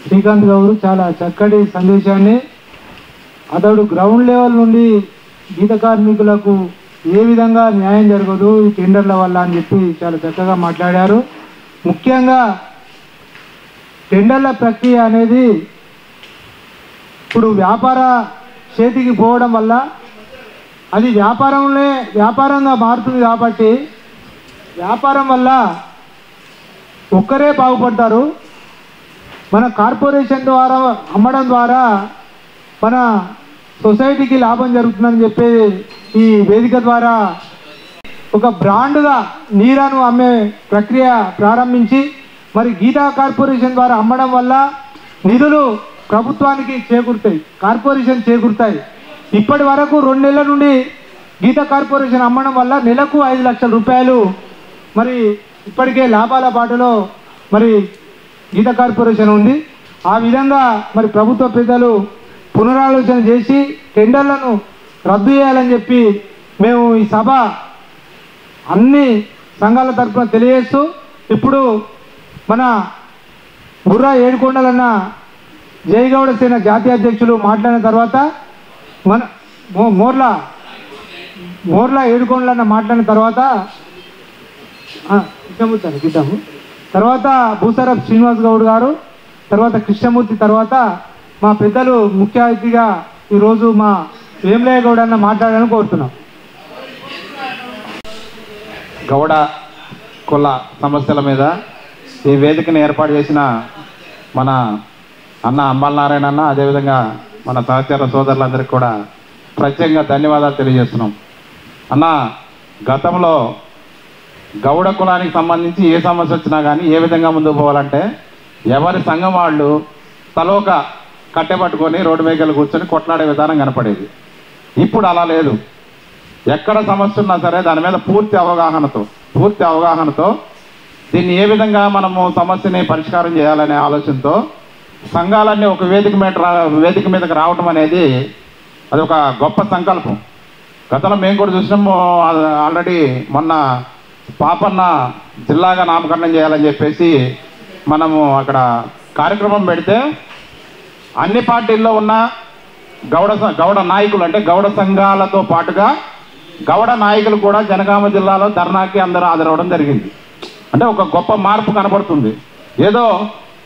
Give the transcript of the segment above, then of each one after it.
శ్రీకాంత్ గౌడ్ చాలా చక్కటి సందేశాన్ని అతడు గ్రౌండ్ లెవెల్ నుండి గీత కార్మికులకు ఏ విధంగా న్యాయం జరగదు ఈ టెండర్ల వల్ల అని చెప్పి చాలా చక్కగా మాట్లాడారు. ముఖ్యంగా టెండర్ల ప్రక్రియ అనేది ఇప్పుడు వ్యాపార చేతికి పోవడం వల్ల అది వ్యాపారంగా మారుతుంది కాబట్టి వ్యాపారం వల్ల ఒక్కరే బాగుపడతారు. మన కార్పొరేషన్ ద్వారా అమ్మడం ద్వారా మన సొసైటీకి లాభం జరుగుతుందని చెప్పి ఈ వేదిక ద్వారా ఒక బ్రాండ్గా నీరాను అమ్మే ప్రక్రియ ప్రారంభించి మరి గీతా కార్పొరేషన్ ద్వారా అమ్మడం వల్ల నిధులు ప్రభుత్వానికి చేకూరుతాయి, కార్పొరేషన్ చేకూరుతాయి. ఇప్పటి వరకు 2 నెలల నుండి గీతా కార్పొరేషన్ అమ్మడం వల్ల నెలకు 5 లక్షల రూపాయలు మరి ఇప్పటికే లాభాల బాటలో మరి గీతా కార్పొరేషన్ ఉంది. ఆ విధంగా మరి ప్రభుత్వ పెద్దలు పునరాలోచన చేసి టెండర్లను రద్దు చేయాలని చెప్పి మేము ఈ సభ అన్ని సంఘాల తరఫున తెలియజేస్తూ ఇప్పుడు మన బుర్రా ఏడుకొండలన్న జయగౌడ సేన జాతీయ అధ్యక్షులు మాట్లాడిన తర్వాత మన మోర్లా ఏడుకొండలన్న మాట్లాడిన తర్వాత ఇద్దాము. తర్వాత భూసారప్ శ్రీనివాస్ గౌడ్ గారు, తర్వాత కృష్ణమూర్తి, తర్వాత మా పెద్దలు ముఖ్య అతిథిగా ఈరోజు మా వేములయ్య గౌడ్ అన్న మాట్లాడాలని కోరుతున్నాం. గౌడ కుల సమస్యల మీద ఈ వేదికను ఏర్పాటు చేసిన మన అన్న అంబలనారాయణ అన్న, అదేవిధంగా మన సహచర సోదరులందరికీ కూడా ప్రత్యేకంగా ధన్యవాదాలు తెలియజేస్తున్నాం. అన్న, గతంలో గౌడ కులానికి సంబంధించి ఏ సమస్య వచ్చినా కానీ ఏ విధంగా ముందుకు పోవాలంటే ఎవరి సంఘం వాళ్ళు తలోక కట్టెపట్టుకొని రోడ్డు మీద కూర్చొని కొట్లాడే విధానం కనపడేది. ఇప్పుడు అలా లేదు. ఎక్కడ సమస్య ఉన్నా సరే దాని మీద పూర్తి అవగాహనతో దీన్ని ఏ విధంగా మనము సమస్యని పరిష్కారం చేయాలనే ఆలోచనతో సంఘాలన్నీ ఒక వేదిక మీదకి రావటం అనేది అది ఒక గొప్ప సంకల్పం. గతంలో మేము కూడా చూసినాము. ఆల్రెడీ మొన్న పాపన్న జిల్లాగా నామకరణం చేయాలని చెప్పేసి మనము అక్కడ కార్యక్రమం పెడితే అన్ని పార్టీల్లో ఉన్న గౌడ నాయకులు అంటే గౌడ సంఘాలతో పాటుగా గౌడ నాయకులు కూడా జనగామ జిల్లాలో ధర్నాకి అందరూ హాజరవడం జరిగింది. అంటే ఒక గొప్ప మార్పు కనపడుతుంది. ఏదో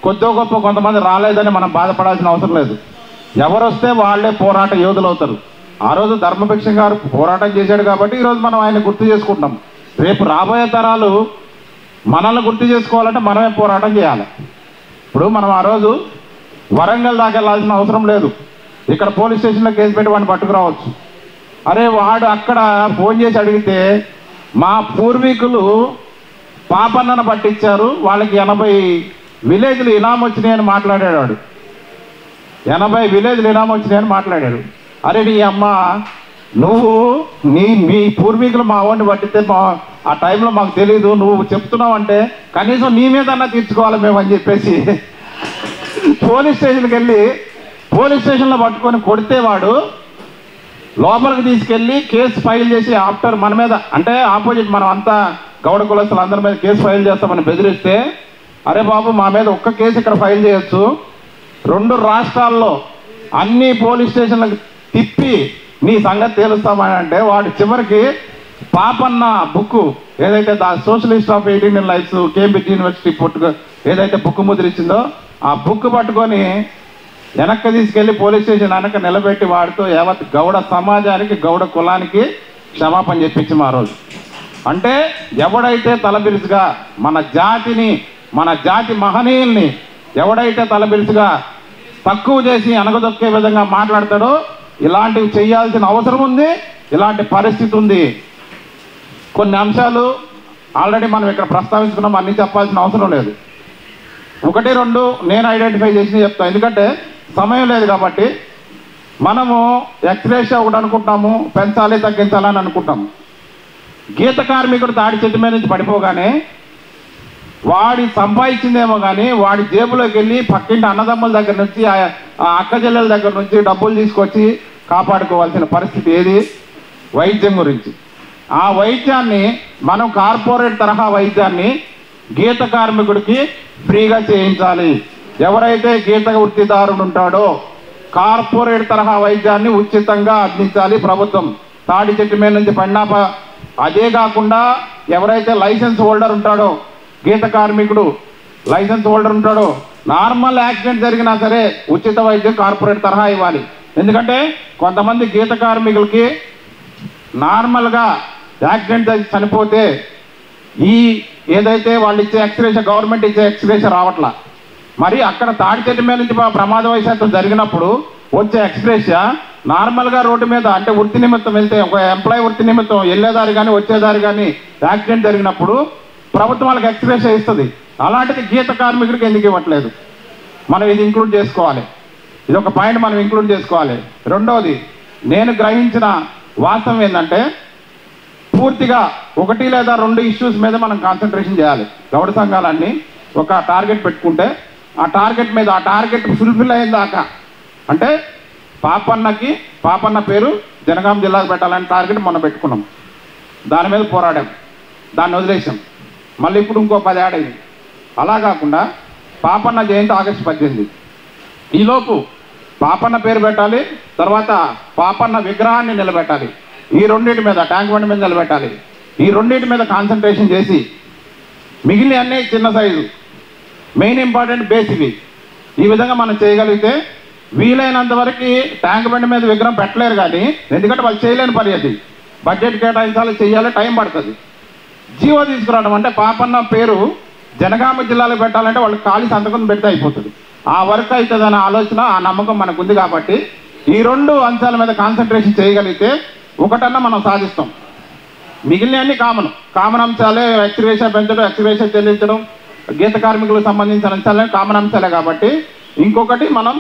కొద్దో గొప్ప కొంతమంది రాలేదని మనం బాధపడాల్సిన అవసరం లేదు. ఎవరు వస్తే వాళ్ళే పోరాట యోధులు అవుతారు. ఆ రోజు ధర్మభిక్షం గారు పోరాటం చేశాడు కాబట్టి ఈరోజు మనం ఆయన గుర్తు చేసుకుంటాం. రేపు రాబోయే తరాలు మనల్ని గుర్తు చేసుకోవాలంటే మనమే పోరాటం చేయాలి. ఇప్పుడు మనం ఆ రోజు వరంగల్ దాకా వెళ్ళాల్సిన అవసరం లేదు. ఇక్కడ పోలీస్ స్టేషన్లో కేసు పెట్టి వాడిని పట్టుకురావచ్చు. అరే వాడు అక్కడ ఫోన్ చేసి అడిగితే మా పూర్వీకులు పాపన్నను పట్టించారు, వాళ్ళకి 80 విలేజ్లు ఇనాం వచ్చినాయని మాట్లాడాడు వాడు. 80 విలేజ్లు ఇనాం వచ్చినాయని మాట్లాడాడు. అరే నీ అమ్మ, నువ్వు మీ పూర్వీకులు మా వాడిని పట్టితే ఆ టైంలో మాకు తెలీదు, నువ్వు చెప్తున్నావు అంటే కనీసం నీ మీదన్నా తీర్చుకోవాలి మేము అని చెప్పేసి పోలీస్ స్టేషన్కి వెళ్ళి పోలీస్ స్టేషన్లో పట్టుకొని కొడితే వాడు లోపలికి తీసుకెళ్ళి కేసు ఫైల్ చేసి ఆఫ్టర్ మన మీద అంటే ఆపోజిట్ మనం అంతా గౌడ కులస్తులు అందరి మీద కేసు ఫైల్ చేస్తామని బెదిరిస్తే, అరే బాబు మా మీద ఒక్క కేసు ఇక్కడ ఫైల్ చేయొచ్చు, 2 రాష్ట్రాల్లో అన్ని పోలీస్ స్టేషన్లకు తిప్పి నీ సంగతి తేలుస్తామని అంటే వాడు చివరికి పాపన్న బుక్ ఏదైతే socialist of 18 lives Cambridge University ఏదైతే బుక్ ముద్రించిందో ఆ బుక్ పట్టుకొని వెనక్కి తీసుకెళ్లి పోలీస్ స్టేషన్ వెనక నిలబెట్టి వాడితో యావత్ గౌడ సమాజానికి గౌడ కులానికి క్షమాపణ చెప్పించి ఆ రోజు. అంటే ఎవడైతే తలబిరుసుగా మన జాతి మహనీయుల్ని ఎవడైతే తలబిరుసుగా తక్కువ చేసి అనగదొక్కే విధంగా మాట్లాడతాడో ఇలాంటివి చేయాల్సిన అవసరం ఉంది, ఇలాంటి పరిస్థితి ఉంది. కొన్ని అంశాలు ఆల్రెడీ మనం ఇక్కడ ప్రస్తావించుకున్నాం, అన్నీ చెప్పాల్సిన అవసరం లేదు. 1, 2 నేను ఐడెంటిఫై చేసి చెప్తాను. ఎందుకంటే సమయం లేదు కాబట్టి మనము ఎక్స్రేషియా ఒకటి అనుకుంటాము, పెంచాలి తగ్గించాలని అనుకుంటాము. గీత కార్మికుడు తాడి చెట్టు మీద నుంచి పడిపోగానే వాడి సంపాదించిందేమో కానీ వాడి జేబులోకి వెళ్ళి పక్కింటి అన్నదమ్ముల దగ్గర నుంచి ఆ అక్క చెల్లెల దగ్గర నుంచి డబ్బులు తీసుకొచ్చి కాపాడుకోవాల్సిన పరిస్థితి ఏది? వైద్యం గురించి. ఆ వైద్యాన్ని మనం కార్పొరేట్ తరహా వైద్యాన్ని గీత కార్మికుడికి ఫ్రీగా చేయించాలి. ఎవరైతే గీత వృత్తిదారుడు ఉంటాడో కార్పొరేట్ తరహా వైద్యాన్ని ఉచితంగా అందించాలి ప్రభుత్వం. తాడి చెట్టు మీద నుంచి పడినా అదే కాకుండా ఎవరైతే లైసెన్స్ హోల్డర్ ఉంటాడో, గీత కార్మికుడు లైసెన్స్ హోల్డర్ ఉంటాడో, నార్మల్ యాక్సిడెంట్ జరిగినా సరే ఉచిత వైద్యం కార్పొరేట్ తరహా ఇవ్వాలి. ఎందుకంటే కొంతమంది గీత కార్మికులకి నార్మల్గా యాక్సిడెంట్ చనిపోతే ఈ ఏదైతే వాళ్ళు ఇచ్చే ఎక్స్గ్రేషన్, గవర్నమెంట్ ఇచ్చే ఎక్స్గ్రేషన్ రావట్లా. మరి అక్కడ తాడి చెట్టు మీద నుంచి ప్రమాదవశాత్తు జరిగినప్పుడు వచ్చే ఎక్స్గ్రేషన్ నార్మల్గా రోడ్డు మీద అంటే వృత్తి నిమిత్తం వెళ్తే, ఒక ఎంప్లాయీ వృత్తి నిమిత్తం వెళ్ళేదారి కానీ వచ్చేదారి కానీ యాక్సిడెంట్ జరిగినప్పుడు ప్రభుత్వం వాళ్ళకి ఎక్స్గ్రేషన్ ఇస్తుంది. అలాంటిది గీత కార్మికుడికి ఎందుకు ఇవ్వట్లేదు? మనం ఇది ఇంక్లూడ్ చేసుకోవాలి. ఇది ఒక పాయింట్ మనం ఇంక్లూడ్ చేసుకోవాలి. రెండవది, నేను గ్రహించిన వాస్తవం ఏంటంటే పూర్తిగా 1 లేదా 2 ఇష్యూస్ మీద మనం కాన్సన్ట్రేషన్ చేయాలి. గౌడ సంఘాలన్నీ ఒక టార్గెట్ పెట్టుకుంటే ఆ టార్గెట్ మీద, ఆ టార్గెట్ ఫుల్ఫిల్ అయిన దాకా, అంటే పాపన్న పేరు జనగాం జిల్లాకు పెట్టాలని టార్గెట్ మొన్న పెట్టుకున్నాం. దాని మీద పోరాడాం, దాన్ని వదిలేసాం. మళ్ళీ ఇప్పుడు ఇంకో 10 యాడ్ అయింది. అలా కాకుండా పాపన్న జయంతి ఆగస్టు 18. ఈలోపు పాపన్న పేరు పెట్టాలి, తర్వాత పాపన్న విగ్రహాన్ని నిలబెట్టాలి. ఈ రెండింటి మీద, ట్యాంక్ బండ్ మీద నిలబెట్టాలి. ఈ రెండింటి మీద కాన్సన్ట్రేషన్ చేసి మిగిలిన అన్నీ చిన్న సైజు, మెయిన్ ఇంపార్టెంట్ బేస్ ఇవి. ఈ విధంగా మనం చేయగలిగితే వీలైనంత వరకు ట్యాంక్ బండ్ మీద విగ్రహం పెట్టలేరు కానీ, ఎందుకంటే వాళ్ళు చేయలేని పని అది. బడ్జెట్ కేటాయించాలి, చేయాలి, టైం పడుతుంది. జీవో తీసుకురావడం అంటే పాపన్న పేరు జనగామ జిల్లాలో పెట్టాలంటే వాళ్ళు ఖాళీ సంతకం పెడితే అయిపోతుంది. ఆ వర్క్ అవుతుందన్న ఆలోచన, ఆ నమ్మకం మనకు ఉంది. కాబట్టి ఈ 2 అంశాల మీద కాన్సన్ట్రేషన్ చేయగలిగితే ఒకటన్నా మనం సాధిస్తాం. మిగిలినవన్నీ కామన్ అంశాలే. ఎక్స్గ్రేషన్ పెంచడం, ఎక్స్గ్రేషన్ చెల్లించడం, గీత కార్మికులకు సంబంధించిన అంశాలే కామన్ అంశాలే. కాబట్టి ఇంకొకటి, మనం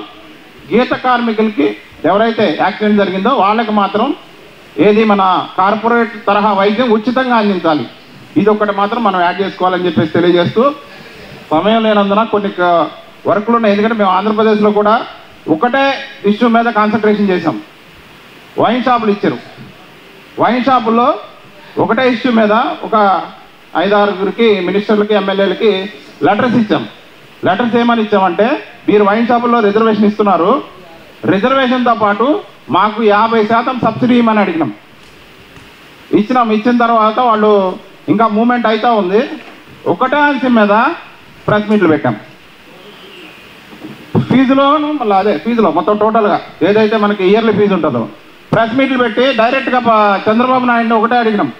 గీత కార్మికులకి ఎవరైతే యాక్సిడెంట్ జరిగిందో వాళ్ళకి మాత్రం ఏది మన కార్పొరేట్ తరహా వైద్యం ఉచితంగా అందించాలి. ఇది ఒకటి మాత్రం మనం యాడ్ చేసుకోవాలని చెప్పేసి తెలియజేస్తూ, సమయం లేనందున కొన్ని వర్క్లు ఉన్నాయి. ఎందుకంటే మేము ఆంధ్రప్రదేశ్లో కూడా ఒకటే ఇష్యూ మీద కాన్సన్ట్రేషన్ చేసాం. వైన్ షాపులు ఇచ్చారు. వైన్ షాపుల్లో ఒకటే ఇష్యూ మీద ఒక 5-6 మినిస్టర్లకి, ఎమ్మెల్యేలకి లెటర్స్ ఇచ్చాం. లెటర్స్ ఏమని ఇచ్చామంటే, మీరు వైన్ షాపుల్లో రిజర్వేషన్ ఇస్తున్నారు, రిజర్వేషన్తో పాటు మాకు 50% సబ్సిడీ ఇవ్వమని అడిగినాం. ఇచ్చిన తర్వాత వాళ్ళు ఇంకా మూమెంట్ అవుతూ ఉంది. ఒకటే అంశం మీద ప్రెస్ మీట్లు పెట్టాం. ఫీజులోను మళ్ళీ అదే ఫీజులో మొత్తం టోటల్గా ఏదైతే మనకి ఇయర్లీ ఫీజు ఉంటుందో ప్రెస్ మీట్లు పెట్టి డైరెక్ట్గా చంద్రబాబు నాయుడిని ఒకటే అడిగినాం,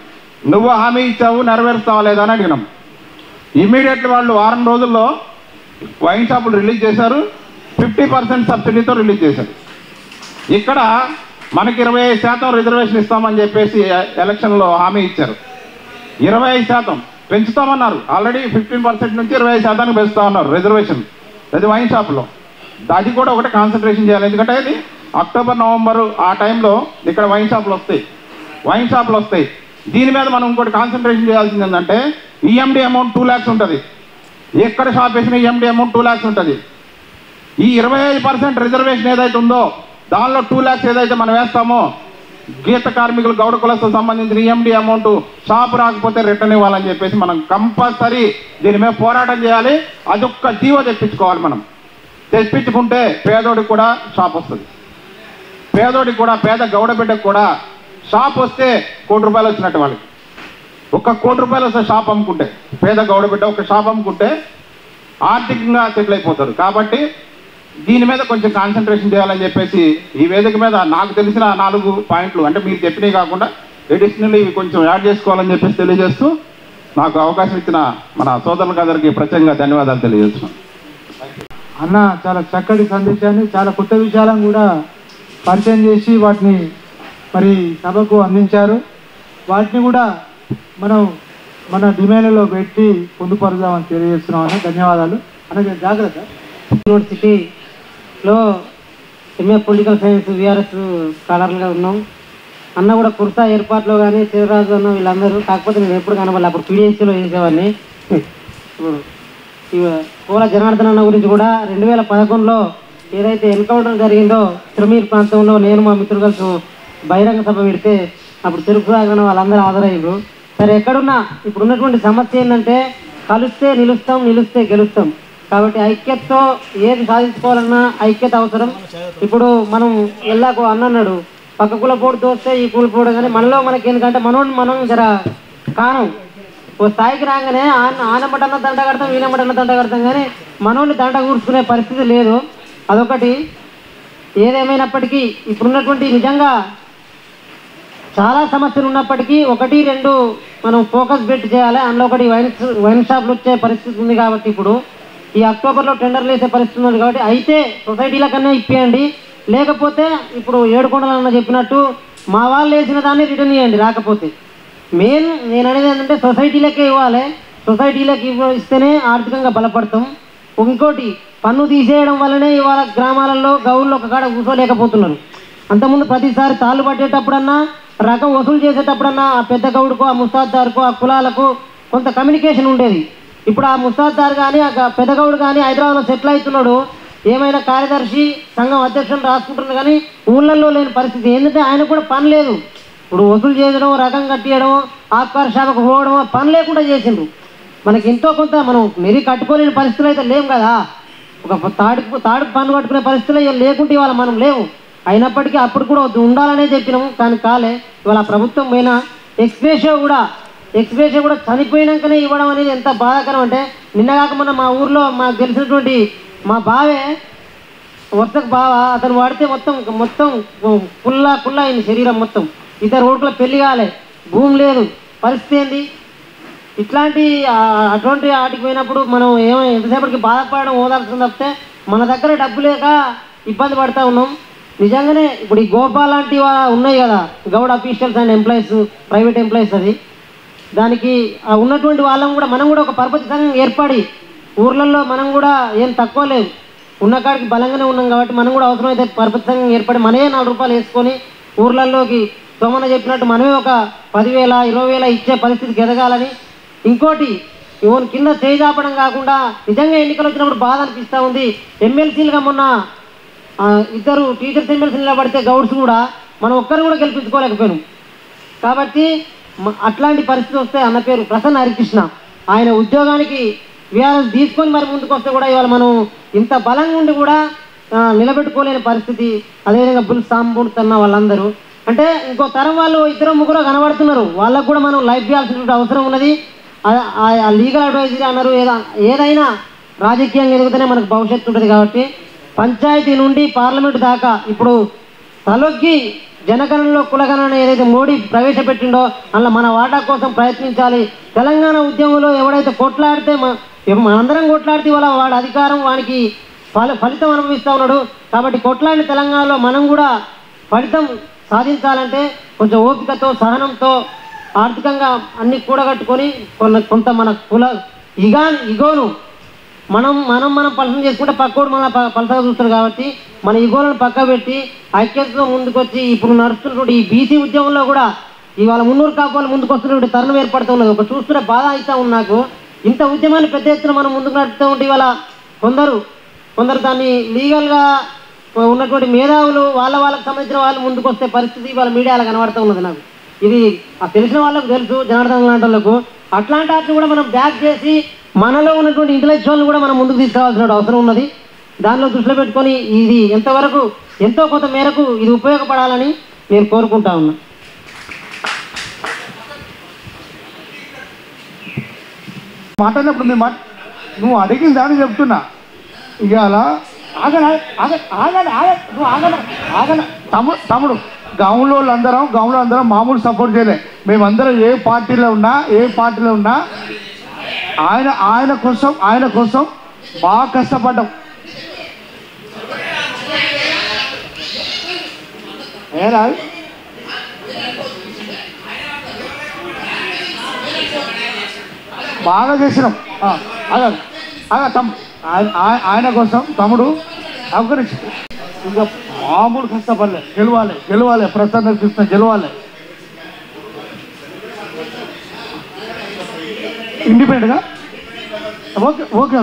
నువ్వు హామీ ఇచ్చావు, నెరవేరుస్తావా లేదా అని అడిగినాం. ఇమీడియట్లీ వాళ్ళు 1 రోజుల్లో వైన్ షాపులు రిలీజ్ చేశారు. 50% సబ్సిడీతో రిలీజ్ చేశారు. ఇక్కడ మనకి 25% రిజర్వేషన్ ఇస్తామని చెప్పేసి ఎలక్షన్లో హామీ ఇచ్చారు. 25% పెంచుతామన్నారు. ఆల్రెడీ 15% నుంచి 25% పెంచుతా ఉన్నారు రిజర్వేషన్. అది వైన్ షాపులో. అది కూడా ఒకటి కాన్సన్ట్రేషన్ చేయాలి. ఎందుకంటే ఇది అక్టోబర్, నవంబరు ఆ టైంలో ఇక్కడ వైన్ షాపులు వస్తాయి. దీని మీద మనం ఇంకోటి కాన్సన్ట్రేషన్ చేయాల్సింది ఏంటంటే, ఈఎండి అమౌంట్ 2 lakhs ఉంటుంది. ఎక్కడ షాప్ వేసిన ఈఎండి అమౌంట్ 2 lakhs ఉంటుంది. ఈ 25% రిజర్వేషన్ ఏదైతే ఉందో దానిలో 2 lakhs ఏదైతే మనం వేస్తామో, గీత కార్మికులు, గౌడ కులస్తులకు సంబంధించిన ఈఎండి అమౌంట్ షాప్ రాకపోతే రిటర్న్ ఇవ్వాలని చెప్పేసి మనం కంపల్సరీ దీని మీద పోరాటం చేయాలి. అదొక్క జీవో తెప్పించుకోవాలి. మనం తెప్పించుకుంటే పేదోడికి కూడా షాప్ వస్తుంది. పేదోడికి కూడా, పేద గౌడ బిడ్డకు కూడా షాప్ వస్తే ₹1 కోటి వచ్చినట్టు. వాళ్ళకి ₹1 కోటి వస్తే షాప్ అమ్ముకుంటే, పేద గౌడ బిడ్డ ఒక షాప్ అమ్ముకుంటే ఆర్థికంగా సెటిల్ అయిపోతారు. కాబట్టి దీని మీద కొంచెం కాన్సన్ట్రేషన్ చేయాలని చెప్పేసి ఈ వేదిక మీద నాకు తెలిసిన 4 పాయింట్లు, అంటే మీరు చెప్పినవి కాకుండా ఎడిషనల్ ఇవి కొంచెం యాడ్ చేసుకోవాలని చెప్పేసి తెలియజేస్తూ, నాకు అవకాశం ఇచ్చిన మన సోదరులందరికీ ప్రత్యేకంగా ధన్యవాదాలు తెలియజేస్తున్నాను. అన్న చాలా చక్కటి సందేశాన్ని, చాలా కొత్త విషయాలను కూడా పరిచయం చేసి వాటిని మరి సభకు అందించారు. వాటిని కూడా మనం మన డిమాండ్లో పెట్టి పొందుపరుదామని తెలియజేస్తున్నాం అన్న. ధన్యవాదాలు అన్న. జాగ్రత్త. యూనివర్సిటీలో ఎంఏ పొలిటికల్ సైన్స్ విఆర్ఎస్ స్కాలర్లుగా ఉన్నాం. అన్న కూడా కుర్తా ఏర్పాట్లో కానీ శివరాజు అన్న వీళ్ళందరూ, కాకపోతే నేను ఎప్పుడు కనబడాలి, అప్పుడు పీడిఎస్సీలో చేసేవాడిని. కోల జనార్దన్ అన్న గురించి కూడా 2011లో ఏదైతే ఎన్కౌంటర్ జరిగిందో తిరుమీర్ ప్రాంతంలో నేను మా మిత్రులు కలిసి బహిరంగ సభ పెడితే అప్పుడు తెలుగు రాగన వాళ్ళందరూ హాజరయ్యారు. సరే, ఎక్కడున్నా ఇప్పుడు ఉన్నటువంటి సమస్య ఏంటంటే, కలిస్తే నిలుస్తాం, నిలిస్తే గెలుస్తాం. కాబట్టి ఐక్యతతో ఏది సాధించుకోవాలన్నా ఐక్యత అవసరం. ఇప్పుడు మనం ఎల్లాకు అన్నాడు పక్క కుల పోటు దోస్తే ఈ కుల పోడు, కానీ మనలో మనకి ఎందుకంటే మనం జర కానం ఓ స్థాయికి రాగానే ఆనమటన్న దండ కడతాం, ఈనమటన్న దండ కడతాం, కానీ మనోడిని దండ కూర్చుకునే పరిస్థితి లేదు. అదొకటి. ఏదేమైనప్పటికీ ఇప్పుడున్నటువంటి నిజంగా చాలా సమస్యలు ఉన్నప్పటికీ 1-2 మనం ఫోకస్ పెట్టి చేయాలి. అందులో ఒకటి వైన్ షాప్లు వచ్చే పరిస్థితి ఉంది కాబట్టి ఇప్పుడు ఈ అక్టోబర్లో టెండర్లు వేసే పరిస్థితి ఉంది కాబట్టి అయితే సొసైటీల కన్నా ఇప్పియండి, లేకపోతే ఇప్పుడు ఏడుకొండలన్న చెప్పినట్టు మా వాళ్ళు వేసిన దాన్ని రిటర్న్ ఇవ్వండి. రాకపోతే నేను అనేది ఏంటంటే సొసైటీలకే ఇవ్వాలి. సొసైటీలకు ఇస్తేనే ఆర్థికంగా బలపడతాం. ఇంకోటి పన్ను తీసేయడం వల్లనే ఇవాళ గ్రామాలలో గౌళ్ళు ఒక కాడ కూర్చోలేకపోతున్నారు. అంతకుముందు ప్రతిసారి తాళ్ళు పట్టేటప్పుడన్నా రకం వసూలు చేసేటప్పుడన్నా ఆ పెద్ద గౌడుకు ఆ ముస్తాద్దారుకు ఆ కులాలకు కొంత కమ్యూనికేషన్ ఉండేది. ఇప్పుడు ఆ ముస్తాద్దారు కానీ ఆ పెద్ద గౌడు కానీ హైదరాబాద్లో సెటిల్ అవుతున్నాడు, ఏమైనా కార్యదర్శి సంఘం అధ్యక్షులను రాసుకుంటున్నారు, కానీ ఊళ్ళల్లో లేని పరిస్థితి. ఏంటంటే ఆయన కూడా పని లేదు. ఇప్పుడు వసూలు చేయడం, రకం కట్టియడం, ఆకార శాఖకు పోవడం పని లేకుండా చేసిండ్రు. మనకి ఎంతో కొంత మనం నెరి కట్టుకోలేని పరిస్థితులు అయితే లేవు కదా. ఒక తాడుకు పన్ను కట్టుకునే పరిస్థితులు లేకుంటే ఇవాళ మనం లేవు. అయినప్పటికీ అప్పుడు కూడా ఉండాలనే చెప్పినాము, కానీ కాలే. ఇవాళ ప్రభుత్వం పైన ఎక్స్ప్రెషియో కూడా చనిపోయినాకనే ఇవ్వడం అనేది ఎంత బాధాకరం అంటే, నిన్నగాక మొన్న మా ఊర్లో మాకు తెలిసినటువంటి మా బావే వర్షకు బావ అతను వాడితే మొత్తం కుల్లా అయింది శరీరం మొత్తం. ఇతర రోడ్ల పెళ్లి కాలే, భూమి లేదు, పరిస్థితి ఏంది? అటువంటి వాటికి పోయినప్పుడు మనం ఎంతసేపటికి బాధపడడం ఓదాల్సింది తప్పితే మన దగ్గర డబ్బు లేక ఇబ్బంది పడుతూ ఉన్నాం. నిజంగానే ఇప్పుడు ఈ గోపాల్ లాంటి ఉన్నాయి కదా Goud officials and employees, private employees, అది దానికి ఉన్నటువంటి వాళ్ళం కూడా మనం కూడా ఒక పరపతి సంఘం ఏర్పడి ఊర్లలో మనం కూడా ఏం తక్కువ లేదు, ఉన్న కాడికి బలంగానే ఉన్నాం కాబట్టి మనం కూడా అవసరమైతే పరపతి సంఘం ఏర్పడి మనమే 4 రూపాయలు వేసుకొని ఊర్లలోకి సోమన్న చెప్పినట్టు మనమే ఒక 10,000 20,000 ఇచ్చే పరిస్థితికి ఎదగాలని. ఇంకోటి ఇవన్ కింద చేజాపడం కాకుండా నిజంగా ఎన్నికలు వచ్చినప్పుడు బాధ అనిపిస్తూ ఉంది. ఎమ్మెల్సీలుగా మొన్న 2 టీచర్స్ ఎమ్మెల్సీ నిలబడితే గౌడ్స్ కూడా మనం ఒక్కరు కూడా గెలిపించుకోలేకపోయాం. కాబట్టి అట్లాంటి పరిస్థితి వస్తే అన్న పేరు ప్రసన్న హరికృష్ణ, ఆయన ఉద్యోగానికి విఆర్ఎస్ తీసుకొని మరి ముందుకు వస్తే కూడా ఇవాళ మనం ఇంత బలంగా ఉండి కూడా నిలబెట్టుకోలేని పరిస్థితి. అదేవిధంగా బుల్ సాంబుడుతున్న వాళ్ళందరూ అంటే ఇంకో తరం వాళ్ళు 2-3 కనబడుతున్నారు, వాళ్ళకు కూడా మనం లైఫ్ ఇవ్వాల్సినటువంటి అవసరం ఉన్నది. లీగల్ అడ్వైజరీ అన్నారు, ఏదైనా రాజకీయంగా ఎదుగుతూనే మనకు భవిష్యత్తు ఉంటుంది. కాబట్టి పంచాయతీ నుండి పార్లమెంటు దాకా ఇప్పుడు తలొగ్గి జనగణనలో కులగణన ఏదైతే మోడీ ప్రవేశపెట్టిండో అందులో మన వాటా కోసం ప్రయత్నించాలి. తెలంగాణ ఉద్యమంలో ఎవడైతే కొట్లాడితే మనందరం కొట్లాడితే వాళ్ళ వాడి అధికారం వానికి ఫలితం అనుభవిస్తూ ఉన్నాడు. కాబట్టి కొట్లాడిన తెలంగాణలో మనం కూడా ఫలితం సాధించాలంటే కొంచెం ఓపికతో సహనంతో ఆర్థికంగా అన్ని కూడగట్టుకొని కొంత మన కుల ఇగోను మనం పలసం చేసుకుంటే పక్కోడు మన పలసగా చూస్తారు. కాబట్టి మన ఇగోలను పక్క పెట్టి ఐక్యతతో ముందుకొచ్చి ఇప్పుడు నడుస్తున్నటువంటి ఈ బీసీ ఉద్యమంలో కూడా ఇవాళ 300 కాపాలు ముందుకు వస్తున్నటువంటి తరుణం ఏర్పడుతూ ఉన్నది. ఒక చూస్తుంటే బాధ అవుతా ఉంది నాకు. ఇంత ఉద్యమాన్ని పెద్ద ఎత్తున మనం ముందుకు నడుపుతూ ఉంటే ఇవాళ కొందరు దాన్ని లీగల్గా ఉన్నటువంటి మేధావులు వాళ్ళకి సంబంధించిన వాళ్ళు ముందుకు వస్తే పరిస్థితి ఇవాళ మీడియాలో కనబడుతూ ఉన్నది నాకు. ఇది తెలిసిన వాళ్ళకు తెలుసు, జనార్దన్ లాంటి వాళ్ళకు. అట్లాంటి వాటిని కూడా మనం బ్యాక్ చేసి మనలో ఉన్నటువంటి ఇంటలెక్చువల్ని కూడా మనం ముందుకు తీసుకురావాల్సిన అవసరం ఉన్నది. దానిలో దృష్టిలో పెట్టుకొని ఇది ఎంతో కొంత మేరకు ఇది ఉపయోగపడాలని నేను కోరుకుంటా ఉన్నా. మాట్లాడినప్పుడు నువ్వు అడిగిన దాన్ని చెప్తున్నా. ఇవాళ తమ్ముడు గౌన్లో అందరం మామూలు సపోర్ట్ చేయలే. మేమందరం ఏ పార్టీలో ఉన్నా ఆయన కోసం బాగా కష్టపడ్డాం. ఏరా బాగా చేసినాం. ఆయన కోసం తమ్ముడు అవకరించి ఇంకా మామూలు కష్టపడలే. గెలవాలి ప్రసన్న కృష్ణ గెలవాలి. ఇండిపెండెంట్గా ఓకే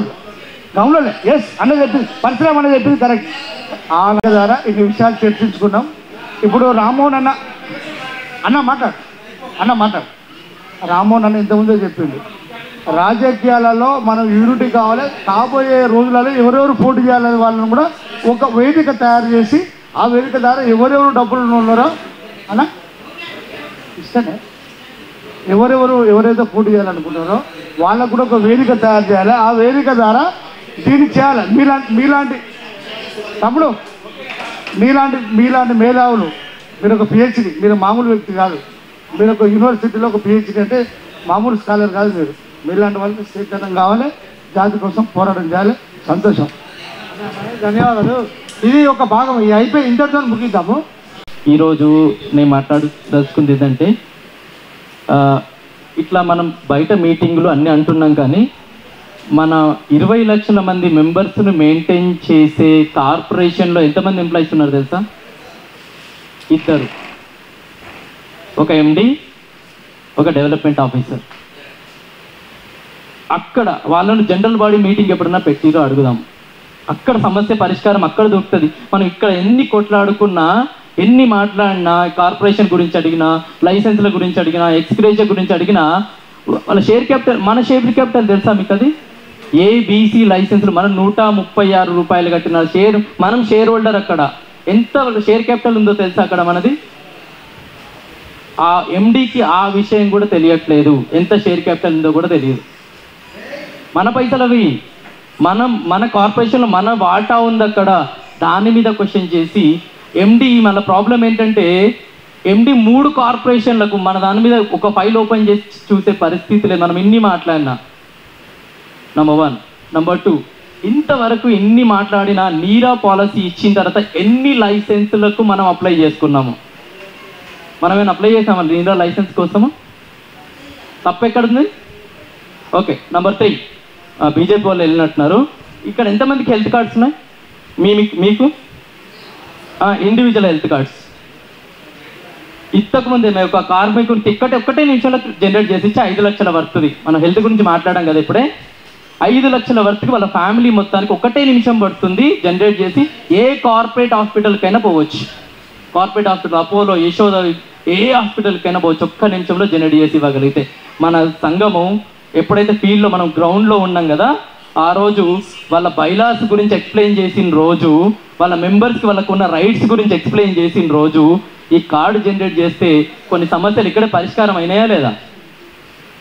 గౌన్లోనే ఎస్ అన్న చెప్పింది, పరిశ్రమ అన్న చెప్పింది కరెక్ట్. ఆ ద్వారా ఇన్ని విషయాలు చర్చించుకున్నాం. ఇప్పుడు రామ్మోహన్ అన్న మాట్లాడు. రామ్మోహన్ అన్న ఇంతకుముందే చెప్పింది రాజకీయాలలో మనం యూనిటీ కావాలి. కాబోయే రోజులలో ఎవరెవరు పోటీ చేయాలని వాళ్ళని కూడా ఒక వేదిక తయారు చేసి ఆ వేదిక ద్వారా ఎవరెవరు డబ్బులు ఉన్నారో అలా ఇస్తేనే ఎవరైతే పోటీ చేయాలనుకుంటారో వాళ్ళకు కూడా ఒక వేదిక తయారు చేయాలి. ఆ వేదిక ద్వారా దీన్ని చేయాలి. మీలాంటి తమ్ముడు మీలాంటి మేధావులు, మీరు ఒక పిహెచ్డి, మీరు మామూలు వ్యక్తి కాదు, మీరు ఒక యూనివర్సిటీలో ఒక పిహెచ్డి అంటే మామూలు స్కాలర్ కాదు. మీలాంటి వాళ్ళకి చైతన్యం కావాలి, జాతి కోసం పోరాటం చేయాలి. సంతోషం, ధన్యవాదాలు. ఇది ఒక భాగం. ఇది అయిపోయి ఇంతటితో ముగిద్దాము. ఈరోజు నేను మాట్లాడదలుచుకుంది ఏంటంటే, ఇట్లా మనం బయట మీటింగులు అన్నీ అంటున్నాం, కానీ మన 20 లక్షల మంది మెంబర్స్ను మెయింటైన్ చేసే కార్పొరేషన్లో ఎంతమంది ఎంప్లాయీస్ ఉన్నారు తెలుసా? 2, ఒక ఎండి, ఒక డెవలప్మెంట్ ఆఫీసర్. అక్కడ వాళ్ళను జనరల్ బాడీ మీటింగ్ ఎప్పుడన్నా పెట్టిరో అడుగుదాం. అక్కడ సమస్య పరిష్కారం అక్కడ దొరుకుతుంది. మనం ఇక్కడ ఎన్ని కొట్లాడుకున్నా, ఎన్ని మాట్లాడినా, కార్పొరేషన్ గురించి అడిగినా, లైసెన్స్ల గురించి అడిగినా, ఎక్స్గ్రేజర్ గురించి అడిగినా, వాళ్ళ షేర్ క్యాపిటల్, మన షేర్ క్యాపిటల్ తెలుసా మీకు? అది ఏబీసీ లైసెన్స్లు మనం 136 రూపాయలు కట్టిన షేర్, మనం షేర్ హోల్డర్. అక్కడ ఎంత షేర్ క్యాపిటల్ ఉందో తెలుసా అక్కడ మనది? ఆ ఎండీకి ఆ విషయం కూడా తెలియట్లేదు, ఎంత షేర్ క్యాపిటల్ ఉందో కూడా తెలియదు. మన పైసలు అవి, మన కార్పొరేషన్లో మన వాటా ఉంది అక్కడ. దాని మీద క్వశ్చన్ చేసి ఎండి, మన ప్రాబ్లం ఏంటంటే ఎండి 3 కార్పొరేషన్లకు మన దాని మీద ఒక ఫైల్ ఓపెన్ చేసి చూసే పరిస్థితి లేదు. మనం ఇన్ని మాట్లాడినా, నంబర్ 1. నంబర్ 2, ఇంతవరకు ఎన్ని మాట్లాడినా నీరా పాలసీ ఇచ్చిన తర్వాత ఎన్ని లైసెన్సులకు మనం అప్లై చేసుకున్నాము? మనమేమైనా అప్లై చేసామా నీరా లైసెన్స్ కోసము? తప్పెక్కడుంది? ఓకే. నంబర్ 3, బీజేపీ వాళ్ళు వెళ్ళినట్టున్నారు. ఇక్కడ ఎంతమందికి హెల్త్ కార్డ్స్ ఉన్నాయి? మీకు ఇండివిజువల్ హెల్త్ కార్డ్స్. ఇంతకుముందే మేము ఒక కార్మికుని టికెట్ ఒక్కటే నిమిషంలో జనరేట్ చేసి ఇచ్చి 5 లక్షల వర్త్ది. మనం హెల్త్ గురించి మాట్లాడాం కదా ఇప్పుడే. 5 లక్షల వర్త్కి వాళ్ళ ఫ్యామిలీ మొత్తానికి ఒకటే నిమిషం పడుతుంది జనరేట్ చేసి. ఏ కార్పొరేట్ హాస్పిటల్కైనా పోవచ్చు. కార్పొరేట్ హాస్పిటల్, అపోలో, యశోద, ఏ హాస్పిటల్కైనా పోవచ్చు. ఒక్క నిమిషంలో జనరేట్ చేసి ఇవ్వగలిగితే. మన సంఘము ఎప్పుడైతే ఫీల్డ్లో మనం గ్రౌండ్లో ఉన్నాం కదా, ఆ రోజు వాళ్ళ బైలాస్ గురించి ఎక్స్ప్లెయిన్ చేసిన రోజు, వాళ్ళ మెంబర్స్కి వాళ్ళకు ఉన్న రైట్స్ గురించి ఎక్స్ప్లెయిన్ చేసిన రోజు, ఈ కార్డు జనరేట్ చేస్తే కొన్ని సమస్యలు ఇక్కడే పరిష్కారం అయినాయా లేదా?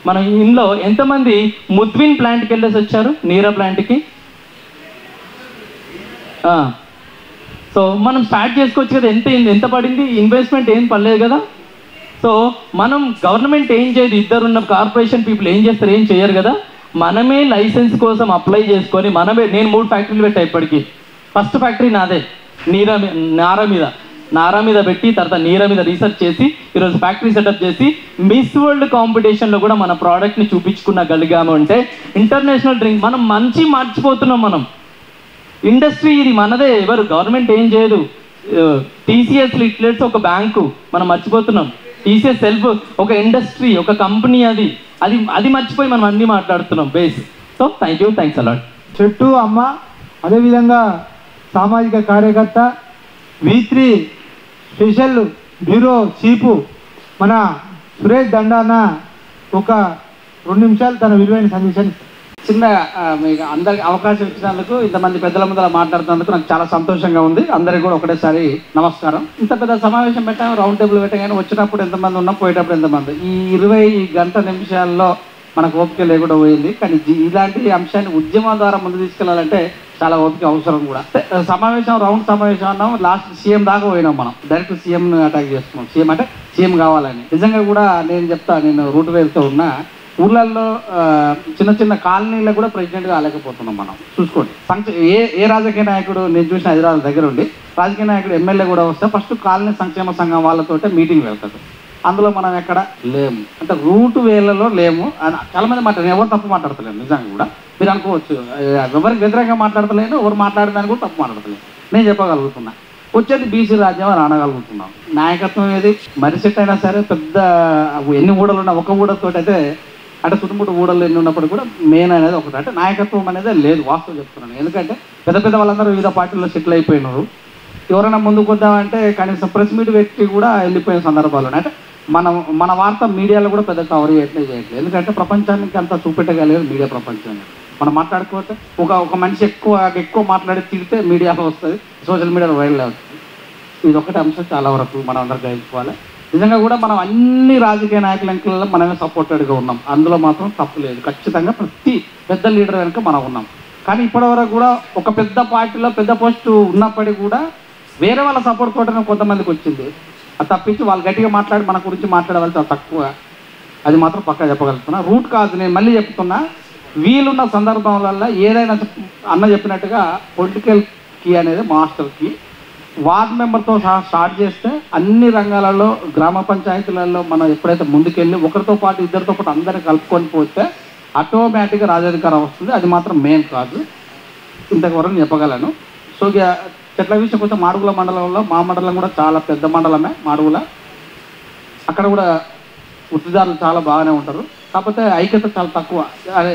మనం ఇంట్లో ఎంతమంది ముద్విన్ ప్లాంట్కి వెళ్ళేసి వచ్చారు? నీరా ప్లాంట్కి. సో మనం స్టార్ట్ చేసుకోవచ్చు కదా. ఎంత పడింది? ఇన్వెస్ట్మెంట్ ఏం పడలేదు కదా. సో మనం గవర్నమెంట్ ఏం చేయదు, ఇద్దరున్న కార్పొరేషన్ పీపుల్ ఏం చేస్తారు? ఏం చేయరు కదా. మనమే లైసెన్స్ కోసం అప్లై చేసుకొని నేను 3 ఫ్యాక్టరీలు పెట్టా ఇప్పటికీ. ఫస్ట్ ఫ్యాక్టరీ నాదే, నారా మీద పెట్టి తర్వాత నీరా మీద రీసెర్చ్ చేసి ఈరోజు ఫ్యాక్టరీ సెటప్ చేసి మిస్ వరల్డ్ కాంపిటీషన్లో కూడా మన ప్రోడక్ట్ని చూపించుకున్నగలిగాము అంటే ఇంటర్నేషనల్ డ్రింక్ మనం మంచి మర్చిపోతున్నాం. మనం ఇండస్ట్రీ ఇది మనదే, ఎవరు గవర్నమెంట్ ఏం చేయదు. టీసీఎస్ లిట్లెట్స్ ఒక బ్యాంకు, మనం మర్చిపోతున్నాం. టీసీఎస్ సెల్ఫ్ ఒక ఇండస్ట్రీ, ఒక కంపెనీ. అది మర్చిపోయి మనం అన్నీ మాట్లాడుతున్నాం బేస్. So thanks a lot. చెట్టు అమ్మ, అదేవిధంగా సామాజిక కార్యకర్త, V3 స్పెషల్ బ్యూరో చీఫ్ మన సురేష్ దండాన ఒక 2 నిమిషాలు తన విలువైన సందేశాన్ని మీకు అందరికి అవకాశం ఇచ్చినందుకు, ఇంతమంది పెద్దల ముందర మాట్లాడుతున్నందుకు నాకు చాలా సంతోషంగా ఉంది. అందరికీ కూడా ఒకటేసారి నమస్కారం. ఇంత పెద్ద సమావేశం పెట్టాము, రౌండ్ టేబుల్ పెట్టాం, కానీ వచ్చినప్పుడు ఎంతమంది ఉన్నాం, పోయేటప్పుడు ఎంతమంది. ఈ 20 గంట నిమిషాల్లో మనకు ఓపిక లేకుండా పోయింది. కానీ ఇలాంటి అంశాన్ని ఉద్యమం ద్వారా ముందు తీసుకెళ్లాలంటే చాలా ఓపిక అవసరం కూడా. సమావేశం, రౌండ్ సమావేశం అన్నాం, లాస్ట్ సీఎం దాకా పోయినాం. మనం డైరెక్ట్ సీఎంను అటాక్ చేస్తున్నాం. సీఎం అంటే సీఎం కావాలని. నిజంగా కూడా నేను రూట్ వెళ్తూ ఉన్నా, ఊర్లలో చిన్న చిన్న కాలనీలో కూడా ప్రెసిడెంట్ కాలేకపోతున్నాం. మనం చూసుకోండి. ఏ రాజకీయ నాయకుడు నేను చూసిన హైదరాబాద్ దగ్గర ఉండి రాజకీయ నాయకుడు ఎమ్మెల్యే కూడా వస్తే ఫస్ట్ కాలనీ సంక్షేమ సంఘం వాళ్ళతో మీటింగ్ వెళ్తాడు. అందులో మనం ఎక్కడ లేము, అంటే రూట్ వేలలో లేము అని చాలామంది మాట్లాడారు. ఎవరు తప్పు మాట్లాడతలేను. నిజంగా కూడా మీరు అనుకోవచ్చు, ఎవరికి వ్యతిరేకంగా మాట్లాడతలేను, ఎవరు మాట్లాడడానికి కూడా తప్పు మాట్లాడతలేను. నేను చెప్పగలుగుతున్నా, వచ్చేది బీసీ రాజ్యం అని అనగలుగుతున్నాం. నాయకత్వం ఏది మరిసెట్ అయినా సరే, పెద్ద ఎన్ని ఊడలు ఉన్నా ఒక ఊడతో అయితే, అంటే చుట్టుముట్టు ఊడలు ఎన్ని ఉన్నప్పుడు కూడా మెయిన్ అనేది ఒకటి, అంటే నాయకత్వం అనేది లేదు. వాస్తవం చెప్తున్నాను. ఎందుకంటే పెద్ద వాళ్ళందరూ వివిధ పార్టీల్లో సెటిల్ అయిపోయినారు. ఎవరైనా ముందుకు వద్దామంటే కనీసం ప్రెస్ మీట్ వ్యక్తి కూడా వెళ్ళిపోయిన సందర్భాలు ఉన్నాయి. అంటే మన వార్త మీడియాలో కూడా పెద్ద కవర్ చేయట్లేదు. ఎందుకంటే ప్రపంచానికి అంతా చూపెట్టగలిగేది మీడియా ప్రపంచాన్ని. మనం మాట్లాడుకోవచ్చు, ఒక మనిషి ఎక్కువ మాట్లాడి తిడితే మీడియాలో వస్తుంది, సోషల్ మీడియాలో వైరల్ అవుతుంది. ఇది ఒకటి అంశం చాలా వరకు మనం అందరూ గ్రహించుకోవాలి. నిజంగా కూడా మనం అన్ని రాజకీయ నాయకుల మనమే సపోర్టెడ్గా ఉన్నాం, అందులో మాత్రం తప్పు లేదు. ఖచ్చితంగా ప్రతి పెద్ద లీడర్ వెనుక మనం ఉన్నాం. కానీ ఇప్పటివరకు కూడా ఒక పెద్ద పార్టీలో పెద్ద పోస్టు ఉన్నప్పటికీ కూడా వేరే వాళ్ళ సపోర్ట్ తోటనే కొంతమందికి వచ్చింది. అది తప్పించి వాళ్ళు గట్టిగా మాట్లాడి మన గురించి మాట్లాడేవాళ్ళు చాలా తక్కువ. అది మాత్రం పక్కా చెప్పగలుగుతున్నా. రూట్ కాదు, నేను మళ్ళీ చెప్తున్నా, వీలున్న సందర్భాలలో ఏదైనా అన్న చెప్పినట్టుగా పొలిటికల్ కీ అనేది మాస్టర్ కీ. వార్డ్ మెంబర్తో సహా స్టార్ట్ చేస్తే అన్ని రంగాలలో గ్రామ పంచాయతీలలో మనం ఎప్పుడైతే ముందుకెళ్ళి ఒకరితో పాటు ఇద్దరితో పాటు అందరినీ కలుపుకొని పోతే ఆటోమేటిక్గా రాజాధికారం వస్తుంది. అది మాత్రం మెయిన్ కాదు, ఇంతవరకు చెప్పగలను. సో చెట్ల విషయం కొంచెం మాడుగుల మండలంలో, మా మండలం కూడా చాలా పెద్ద మండలమే మాడుగుల. అక్కడ కూడా వృత్తిదారులు చాలా బాగానే ఉంటారు, కాకపోతే ఐక్యత చాలా తక్కువ.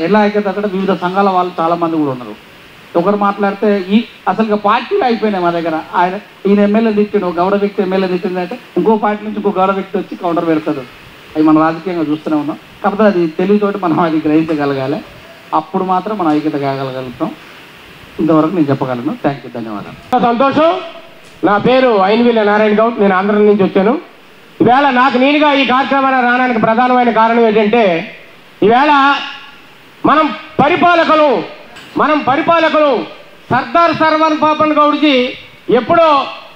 ఎలా ఐక్యత అంటే వివిధ సంఘాల వాళ్ళు చాలామంది కూడా ఉన్నారు. ఒకరు మాట్లాడితే అసలు పార్టీలు అయిపోయినాయి మా దగ్గర. ఈయన ఎమ్మెల్యే తిట్టాడు, గౌడ వ్యక్తి ఎమ్మెల్యే తిట్టిందంటే ఇంకో పార్టీ నుంచి ఇంకో గౌడ వ్యక్తి వచ్చి కౌంటర్ పెడతాడు. అవి మనం రాజకీయంగా చూస్తూనే ఉన్నాం. కాకపోతే అది తెలివితోటి మనం అది గ్రహించగలగాలి, అప్పుడు మాత్రం మనం ఐక్యత కాగలుగుతాం. ఇంతవరకు నేను చెప్పగలను. థ్యాంక్ యూ, ధన్యవాదాలు. సంతోషం. నా పేరు ఐన్విల నారాయణ గౌడ్, నేను ఆంధ్ర నుంచి వచ్చాను. ఈవేళ నాకు నేనుగా ఈ కార్యక్రమాన్ని రావడానికి ప్రధానమైన కారణం ఏంటంటే, ఈవేళ మనం పరిపాలకులు సర్దార్ సర్వన్ పాపన్ గౌడ్జీ ఎప్పుడో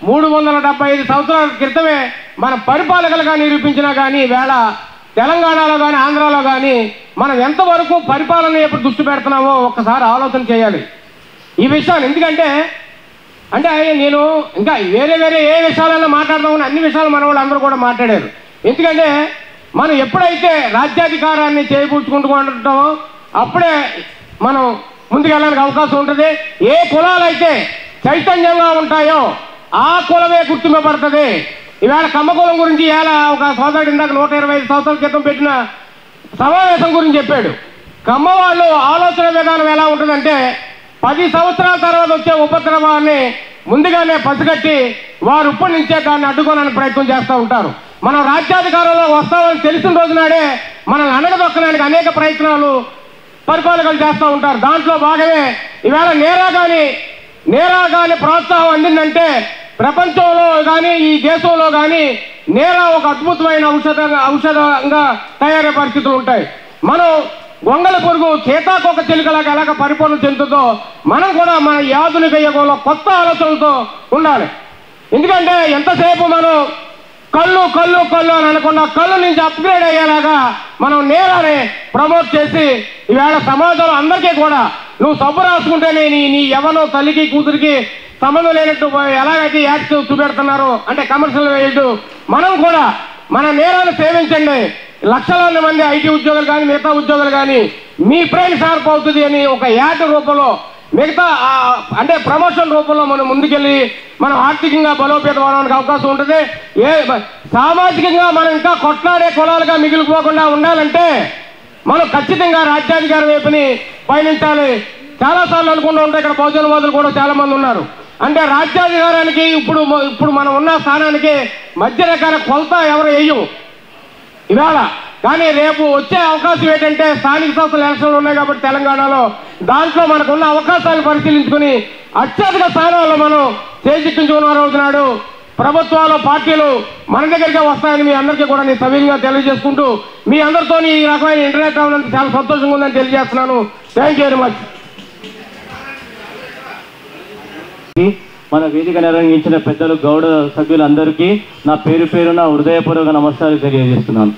375 సంవత్సరాల క్రితమే మన పరిపాలకులుగా నిరూపించినా కానీ ఈవేళ తెలంగాణలో కానీ ఆంధ్రాలో కానీ మనం ఎంతవరకు పరిపాలన ఎప్పుడు దృష్టి పెడుతున్నామో ఒక్కసారి ఆలోచన చేయాలి ఈ విషయాన్ని. ఎందుకంటే నేను ఇంకా వేరే ఏ విషయాలలో మాట్లాడదామని అన్ని విషయాలు మన వాళ్ళు అందరూ కూడా మాట్లాడారు. ఎందుకంటే మనం ఎప్పుడైతే రాజ్యాధికారాన్ని చేకూర్చుకుంటూ ఉంటామో అప్పుడే మనం ముందుకెళ్ళడానికి అవకాశం ఉంటుంది. ఏ కులాలైతే చైతన్యంగా ఉంటాయో ఆ కులమే గుర్తింపబడుతుంది. ఈవేళ కమ్మ కులం గురించి ఇలా ఒక సోదరుడు ఇందాక 125 సంవత్సరాల క్రితం పెట్టిన సమావేశం గురించి చెప్పాడు. కమ్మ వాళ్ళు ఆలోచన విధానం ఎలా ఉంటుందంటే 10 సంవత్సరాల తర్వాత వచ్చే ఉపద్రవాన్ని ముందుగానే పసిగట్టి వారు ఇప్పటి నుంచే దాన్ని అడ్డుకోవడానికి ప్రయత్నం చేస్తూ ఉంటారు. మనం రాజ్యాధికారంలో వస్తామని తెలిసిన రోజునాడే మనల్ని అణగదొక్కడానికి అనేక ప్రయత్నాలు పరిపాలకులు చేస్తూ ఉంటారు. దాంట్లో భాగమే ఈవేళ నేరా కానీ ప్రోత్సాహం అందిందంటే ప్రపంచంలో కానీ ఈ దేశంలో కానీ నేరా ఒక అద్భుతమైన ఔషధంగా తయారయ్యే పరిస్థితులు ఉంటాయి. మనం గొంగళ పురుగు చేతాకొక చిలుకలాగా ఎలాగ పరిపూర్ణ చెందుతుందో మనం కూడా మన ఆధునిక యుగంలో కొత్త ఆలోచనలతో ఉండాలి. ఎందుకంటే ఎంతసేపు మనం కళ్ళు అని అనుకున్న కళ్ళు నుంచి అప్గ్రేడ్ అయ్యేలాగా మనం నేరాన్ని ప్రమోట్ చేసి ఈవేళ సమాజంలో అందరికీ కూడా నువ్వు సబ్బు రాసుకుంటేనే నీ ఎవరో తల్లికి కూతురికి సంబంధం లేనట్టు ఎలాగైతే యాక్ట్ చూపెడుతున్నారు అంటే కమర్షియల్ వేయద్దు. మనం కూడా మన నేరాన్ని సేవించండి. లక్షలాది మంది ఐటీ ఉద్యోగులు కానీ మిగతా ఉద్యోగులు కానీ మీ బ్రెయిన్ షార్ప్ అవుతుంది అని ఒక యాడ్ రూపంలో మిగతా అంటే ప్రమోషన్ రూపంలో మనం ముందుకెళ్ళి మనం ఆర్థికంగా బలోపేతం అవడానికి అవకాశం ఉంటుంది. సామాజికంగా మనం ఇంకా కొట్లాడే కులాలుగా మిగిలిపోకుండా ఉండాలంటే మనం ఖచ్చితంగా రాజ్యాధికారం వైపుని పయనించాలి. చాలాసార్లు అనుకుంటూ ఉంటే ఇక్కడ బహుజనవాదులు కూడా చాలా మంది ఉన్నారు. అంటే రాజ్యాధికారానికి ఇప్పుడు మనం ఉన్న స్థానానికి మధ్య రకాల కొలత ఎవరు వేయం ఇవాళ. కానీ రేపు వచ్చే అవకాశం ఏంటంటే స్థానిక సంస్థల ఎలక్షన్లు ఉన్నాయి కాబట్టి తెలంగాణలో దాంట్లో మనకున్న అవకాశాలు పరిశీలించుకుని అత్యధిక స్థానాల్లో మనం చేజిక్కించుకున్న రోజునాడు ప్రభుత్వాలు పార్టీలు మన దగ్గరికి వస్తాయని మీ అందరికీ కూడా నేను సవినయంగా తెలియజేసుకుంటూ మీ అందరితో ఈ రకమైన ఇంటర్నెట్ అవ్వడానికి చాలా సంతోషంగా ఉందని తెలియజేస్తున్నాను. Thank you very much. మన వేదిక నిర్వహించిన పెద్దలు గౌడ సభ్యులందరికీ నా పేరున హృదయపూర్వక నమస్కారాలు తెలియజేస్తున్నాను.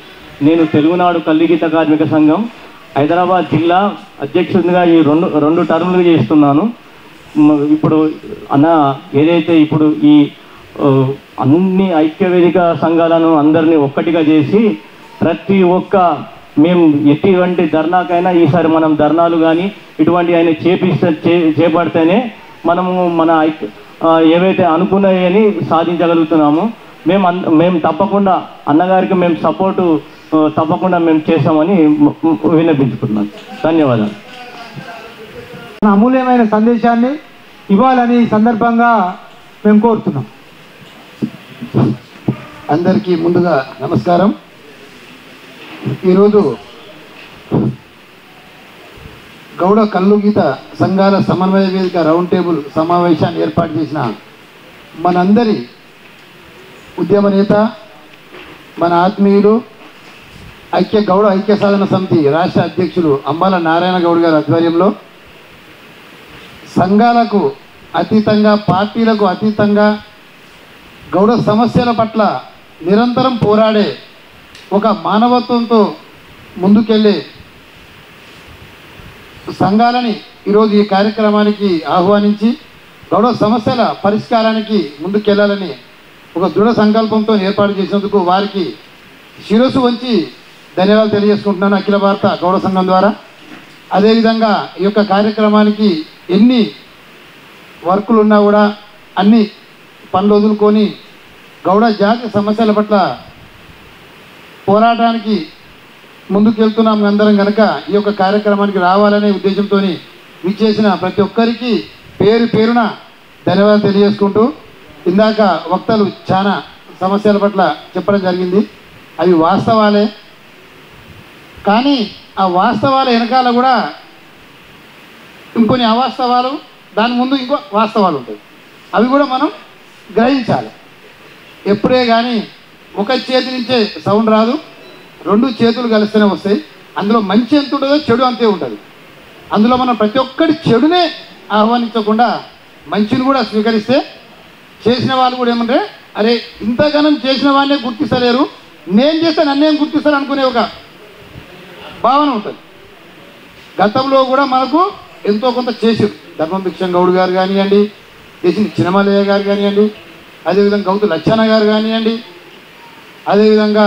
నేను తెలుగునాడు కల్లిగీత కార్మిక సంఘం హైదరాబాద్ జిల్లా అధ్యక్షుడిగా ఈ రెండు టర్ములు చేస్తున్నాను. ఇప్పుడు ఏదైతే ఇప్పుడు ఈ అన్ని ఐక్యవేదిక సంఘాలను అందరినీ ఒక్కటిగా చేసి ప్రతి ఒక్క మేము ఎటువంటి ధర్నాకైనా ఈసారి మనం ధర్నాలు కానీ ఇటువంటి ఆయన చేపడితేనే మనము మన ఏవైతే అనుకున్నాయని సాధించగలుగుతున్నామో మేము తప్పకుండా అన్నగారికి మేము సపోర్టు తప్పకుండా మేము చేస్తామని విన్నపించుకుంటున్నాను. ధన్యవాదాలు. అమూల్యమైన సందేశాన్ని ఇవ్వాలని సందర్భంగా మేము కోరుతున్నాం. అందరికీ ముందుగా నమస్కారం. ఈరోజు గౌడ కల్లుగీత సంఘాల సమన్వయ వేదిక రౌండ్ టేబుల్ సమావేశాన్ని ఏర్పాటు చేసిన మనందరి ఉద్యమ నేత, మన ఆత్మీయులు, గౌడ ఐక్య సాధన సమితి రాష్ట్ర అధ్యక్షులు అంబాల నారాయణ గౌడ్ గారి ఆధ్వర్యంలో సంఘాలకు అతీతంగా, పార్టీలకు అతీతంగా గౌడ సమస్యల పట్ల నిరంతరం పోరాడే ఒక మానవత్వంతో ముందుకెళ్ళే సంఘాలని ఈరోజు ఈ కార్యక్రమానికి ఆహ్వానించి గౌడ సమస్యల పరిష్కారానికి ముందుకెళ్లాలని ఒక దృఢ సంకల్పంతో ఏర్పాటు చేసినందుకు వారికి శిరస్సు వంచి ధన్యవాదాలు తెలియజేసుకుంటున్నాను అఖిల భారత గౌడ సంఘం ద్వారా. అదేవిధంగా ఈ యొక్క కార్యక్రమానికి ఎన్ని వర్కులు ఉన్నా కూడా అన్ని పనులు వదులుకొని గౌడ జాతి సమస్యల పట్ల పోరాటానికి ముందుకెళ్తున్నాం అందరం కనుక ఈ యొక్క కార్యక్రమానికి రావాలనే ఉద్దేశంతో విచ్చేసిన ప్రతి ఒక్కరికి పేరు పేరున ధన్యవాదాలు తెలియజేసుకుంటూ, ఇందాక వక్తలు చాలా సమస్యల పట్ల చెప్పడం జరిగింది. అవి వాస్తవాలే, కానీ ఆ వాస్తవాల వెనకాల కూడా ఇంకొన్ని అవాస్తవాలు, దాని ముందు ఇంకో వాస్తవాలు ఉంటాయి. అవి కూడా మనం గ్రహించాలి. ఎప్పుడే కానీ ఒక చేతి నుంచే సౌండ్ రాదు, రెండు చేతులు కలిస్తేనే వస్తాయి. అందులో మంచి ఎంత ఉంటుందో చెడు అంతే ఉంటుంది. అందులో మనం ప్రతి ఒక్కటి చెడునే ఆహ్వానించకుండా మంచిని కూడా స్వీకరిస్తే చేసిన వాళ్ళు కూడా ఏమంటే అరే ఇంతగానం చేసిన వాళ్ళనే గుర్తిస్తలేరు, నేను చేస్తే నన్నేం గుర్తిస్తారు అనుకునే ఒక భావన ఉంటుంది. గతంలో కూడా మనకు ఎంతో కొంత చేసారు. ధర్మం భిక్షం గౌడ్ గారు కానివ్వండి, చేసిన చిన్నమల్లయ్య గారు కానివ్వండి, అదేవిధంగా గౌతు లచ్చన్న గారు కానివ్వండి, అదేవిధంగా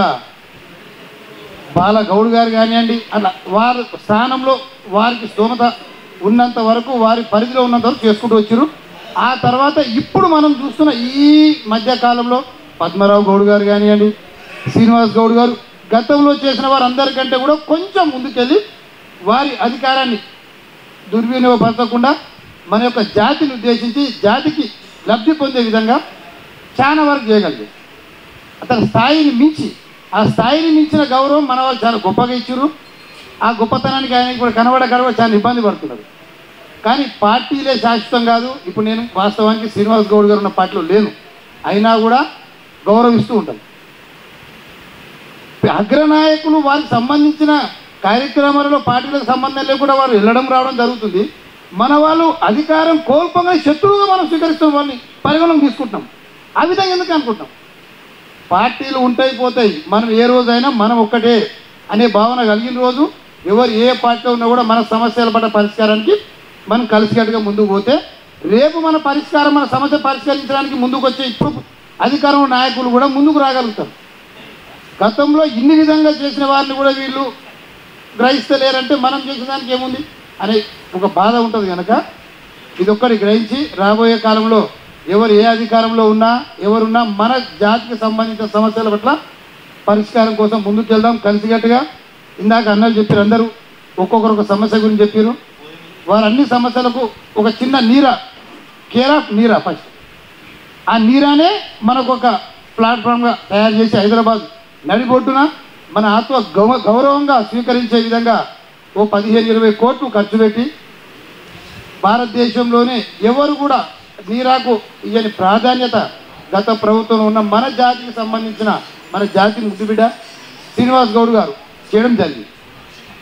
బాల గౌడ్ గారు కానివ్వండి, అట్లా వారి స్థానంలో వారికి స్తోమత ఉన్నంత వరకు, వారి పరిధిలో ఉన్నంత వరకు చేసుకుంటూ వచ్చారు. ఆ తర్వాత ఇప్పుడు మనం చూస్తున్న ఈ మధ్యకాలంలో పద్మరావు గౌడ్ గారు కానివ్వండి, శ్రీనివాస్ గౌడ్ గారు గతంలో చేసిన వారందరికంటే కూడా కొంచెం ముందుకెళ్ళి వారి అధికారాన్ని దుర్వినియోగపరచకుండా మన యొక్క జాతిని ఉద్దేశించి జాతికి లబ్ధి పొందే విధంగా చాలా వరకు చేయగలిగారు. అతని స్థాయిని మించి, ఆ స్థాయిని మించిన గౌరవం మన వాళ్ళు చాలా గొప్పగా ఇచ్చారు. ఆ గొప్పతనానికి ఆయన కూడా కనబడ చాలా ఇబ్బంది పడుతున్నారు. కానీ పార్టీలే శాశ్వతం కాదు. ఇప్పుడు నేను వాస్తవానికి శ్రీనివాస్ గౌడ్ గారు ఉన్న పార్టీలో లేను, అయినా కూడా గౌరవిస్తూ ఉంటాను. అగ్రనాయకులు వారికి సంబంధించిన కార్యక్రమాలలో పార్టీలకు సంబంధం లేకుండా వారు వెళ్ళడం రావడం జరుగుతుంది. మన వాళ్ళు అధికారం కోల్పోగానే శత్రువుగా మనం స్వీకరిస్తాం, వాళ్ళని పరిగణలోకి తీసుకుంటున్నాం. ఆ విధంగా ఎందుకు అనుకుంటాం? పార్టీలు ఉంటాయి పోతాయి, మనం ఏ రోజైనా మనం ఒక్కటే అనే భావన కలిగిన రోజు ఎవరు ఏ పార్టీలో ఉన్నా కూడా మన సమస్యల పట్ల పరిష్కారానికి మనం కలిసికట్టుగా ముందుకు పోతే రేపు మన పరిష్కారం, మన సమస్య పరిష్కరించడానికి ముందుకు వచ్చే ఇప్పుడు అధికారంలో నాయకులు కూడా ముందుకు రాగలుగుతారు. గతంలో ఇన్ని విధంగా చేసిన వారిని కూడా వీళ్ళు గ్రహిస్తలేరంటే మనం చేసిన దానికి ఏముంది అనే ఒక బాధ ఉంటుంది. కనుక ఇదొక్కటి గ్రహించి రాబోయే కాలంలో ఎవరు ఏ అధికారంలో ఉన్నా ఎవరున్నా మన జాతికి సంబంధించిన సమస్యల పట్ల పరిష్కారం కోసం ముందుకెళ్దాం కలిసికట్టుగా. ఇందాక అన్నలు చెప్పారు, అందరూ ఒక్కొక్కరు ఒక సమస్య గురించి చెప్పారు. వారు అన్ని సమస్యలకు ఒక చిన్న కేర్ ఆఫ్ నీరా ఫస్ట్, ఆ నీరానే మనకు ఒక ప్లాట్ఫామ్గా తయారు చేసి హైదరాబాద్ నడిబొడ్డున మన ఆత్మ గౌరవంగా స్వీకరించే విధంగా ఓ 15-20 కోట్లు ఖర్చు పెట్టి భారతదేశంలోనే ఎవరు కూడా నీరాకు ఇయ్యని ప్రాధాన్యత గత ప్రభుత్వంలో ఉన్న మన జాతికి సంబంధించిన మన జాతి ముద్దుబిడ్డ శ్రీనివాస్ గౌడ్ గారు చేయడం జరిగింది.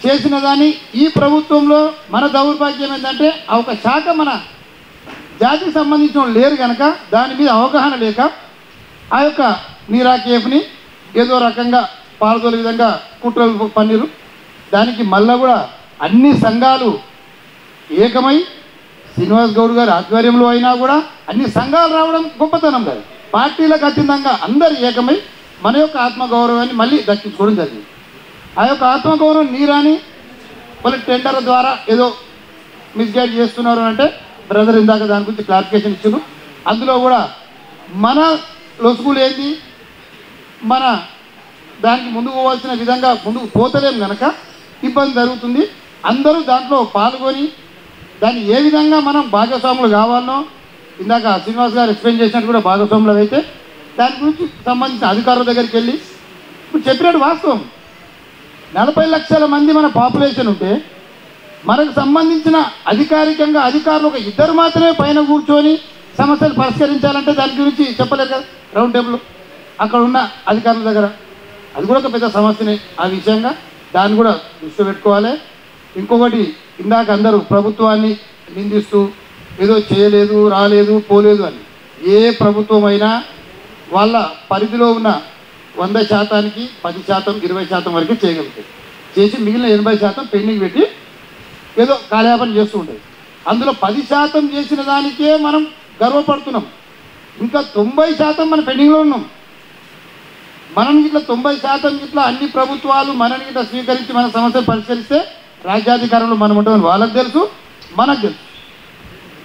చేసిన దాన్ని ఈ ప్రభుత్వంలో మన దౌర్భాగ్యం ఏంటంటే ఆ ఒక శాఖ మన జాతికి సంబంధించిన లేరు కనుక దాని మీద అవగాహన లేక ఆ యొక్క నీరా కేఫ్ని ఏదో రకంగా పాల్గొనే విధంగా కుట్రలు పన్నీరు. దానికి మళ్ళా కూడా అన్ని సంఘాలు ఏకమై శ్రీనివాస్ గౌడ్ గారి ఆధ్వర్యంలో అయినా కూడా అన్ని సంఘాలు రావడం గొప్పతనం కాదు. పార్టీలకు అతీతంగా అందరు ఏకమై మన యొక్క ఆత్మగౌరవాన్ని మళ్ళీ దక్కించుకోవడం జరిగింది. ఆ యొక్క ఆత్మగౌరవం నీరాని వాళ్ళ టెండర్ ద్వారా ఏదో మిస్గైడ్ చేస్తున్నారు అంటే బ్రదర్ ఇందాక దాని గురించి క్లారిఫికేషన్ ఇచ్చారు. అందులో కూడా మన లొసుగులు ఏంది, మన దానికి ముందుకు పోవాల్సిన విధంగా ముందుకు పోతలేం కనుక ఇబ్బంది జరుగుతుంది. అందరూ దాంట్లో పాల్గొని దాన్ని ఏ విధంగా మనం భాగస్వాములు కావాలనో ఇందాక శ్రీనివాస్ గారు ఎక్స్ప్లెయిన్ చేసినట్టు కూడా భాగస్వాములు అయితే దాని గురించి సంబంధించిన అధికారుల దగ్గరికి వెళ్ళి ఇప్పుడు చెప్పినట్టు వాస్తవం 40 లక్షల మంది మన పాపులేషన్ ఉంటే మనకు సంబంధించిన అధికారికంగా అధికారులు ఒక ఇద్దరు మాత్రమే పైన కూర్చొని సమస్యలు పరిష్కరించాలంటే దాని గురించి చెప్పలేరు కదా రౌండ్ టేబుల్ అక్కడ ఉన్న అధికారుల దగ్గర. అది కూడా ఒక పెద్ద సమస్యనే. ఆ విషయంగా దాన్ని కూడా దృష్టి పెట్టుకోవాలి. ఇంకొకటి, ఇందాక అందరూ ప్రభుత్వాన్ని నిందిస్తూ ఏదో చేయలేదు, రాలేదు, పోలేదు అని. ఏ ప్రభుత్వం అయినా వాళ్ళ పరిధిలో ఉన్న 100%కి 10%, 20% వరకే చేయగలుగుతాయి. చేసి మిగిలిన 80% పెండింగ్ పెట్టి ఏదో కాలయాపన చేస్తూ ఉంటుంది. అందులో 10% చేసిన దానికే మనం గర్వపడుతున్నాం. ఇంకా 90% మన పెండింగ్లో ఉన్నాం. మనం ఇట్లా 90% ఇట్లా అన్ని ప్రభుత్వాలు మనని ఇట్లా స్వీకరించి మన సమస్యలు పరిష్కరిస్తే రాజ్యాధికారంలో మనం ఉంటామని వాళ్ళకి తెలుసు, మనకు తెలుసు.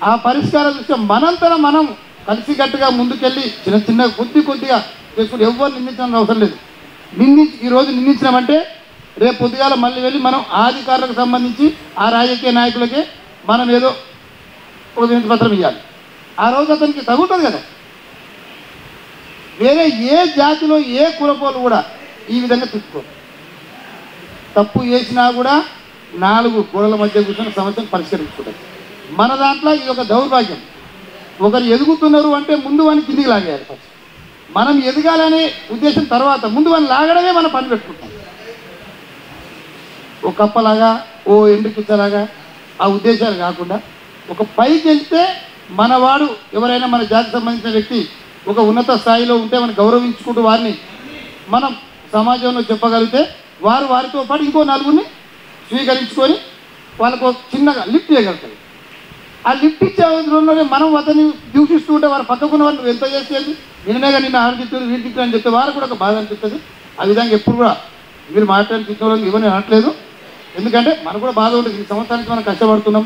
ఆ పరిష్కార దృష్ట్యా మనంతరం మనం కలిసికట్టుగా ముందుకెళ్ళి చిన్న చిన్న కొద్దిగా చేసుకుని ఎవరు నిందించాల్సిన అవసరం లేదు. ఈరోజు నిందించినామంటే రేపు పొద్దుగాల మళ్ళీ వెళ్ళి మనం ఆ అధికారులకు సంబంధించి ఆ రాజకీయ నాయకులకే మనం ఏదో ఒక వినతి పత్రం ఇవ్వాలి. ఆ రోజు అతనికి తగులుతుంది కదా. వేరే ఏ జాతిలో ఏ కులపోలు కూడా ఈ విధంగా తిప్పుకోరు. తప్పు చేసినా కూడా 4 గోడల మధ్య కూర్చొని సమస్యను పరిష్కరించుకుంటారు. మన దాంట్లో ఇది ఒక దౌర్భాగ్యం. ఒకరు ఎదుగుతున్నారు అంటే ముందు వాడిని కిందికి లాగేయాలి. ఫస్ట్ మనం ఎదగాలనే ఉద్దేశం తర్వాత ముందు వాడిని లాగడమే మనం పని పెట్టుకుంటాం. ఓ కప్పలాగా, ఓ ఎండ్రికిచ్చలాగా ఆ ఉద్దేశాలు కాకుండా ఒక పైకి వెళ్తే మనవాడు ఎవరైనా మన జాతికి సంబంధించిన వ్యక్తి ఒక ఉన్నత స్థాయిలో ఉంటే మనం గౌరవించుకుంటూ వారిని మనం సమాజంలో చెప్పగలిగితే వారితో పాటు ఇంకో 4గురిని స్వీకరించుకొని వాళ్ళకు చిన్నగా లిఫ్ట్ చేయగలుగుతారు. ఆ లిఫ్ట్ ఇచ్చే రోజుల్లోనే మనం అతన్ని దూషిస్తూ ఉంటే వారు పక్కకున్న వాళ్ళు నువ్వు ఎంత చేసేది నిన్నగా నిన్న ఆడతిట్టారు వీళ్ళు తిట్టారు అని చెప్తే వారు కూడా ఒక బాధ అనిపిస్తుంది. ఆ విధంగా ఎప్పుడు కూడా వీళ్ళు మాట్లాడి తిట్టడం ఇవన్నీ అనట్లేదు. ఎందుకంటే మనకు కూడా బాధ ఉంటుంది. ఈ సంవత్సరానికి మనం కష్టపడుతున్నాం.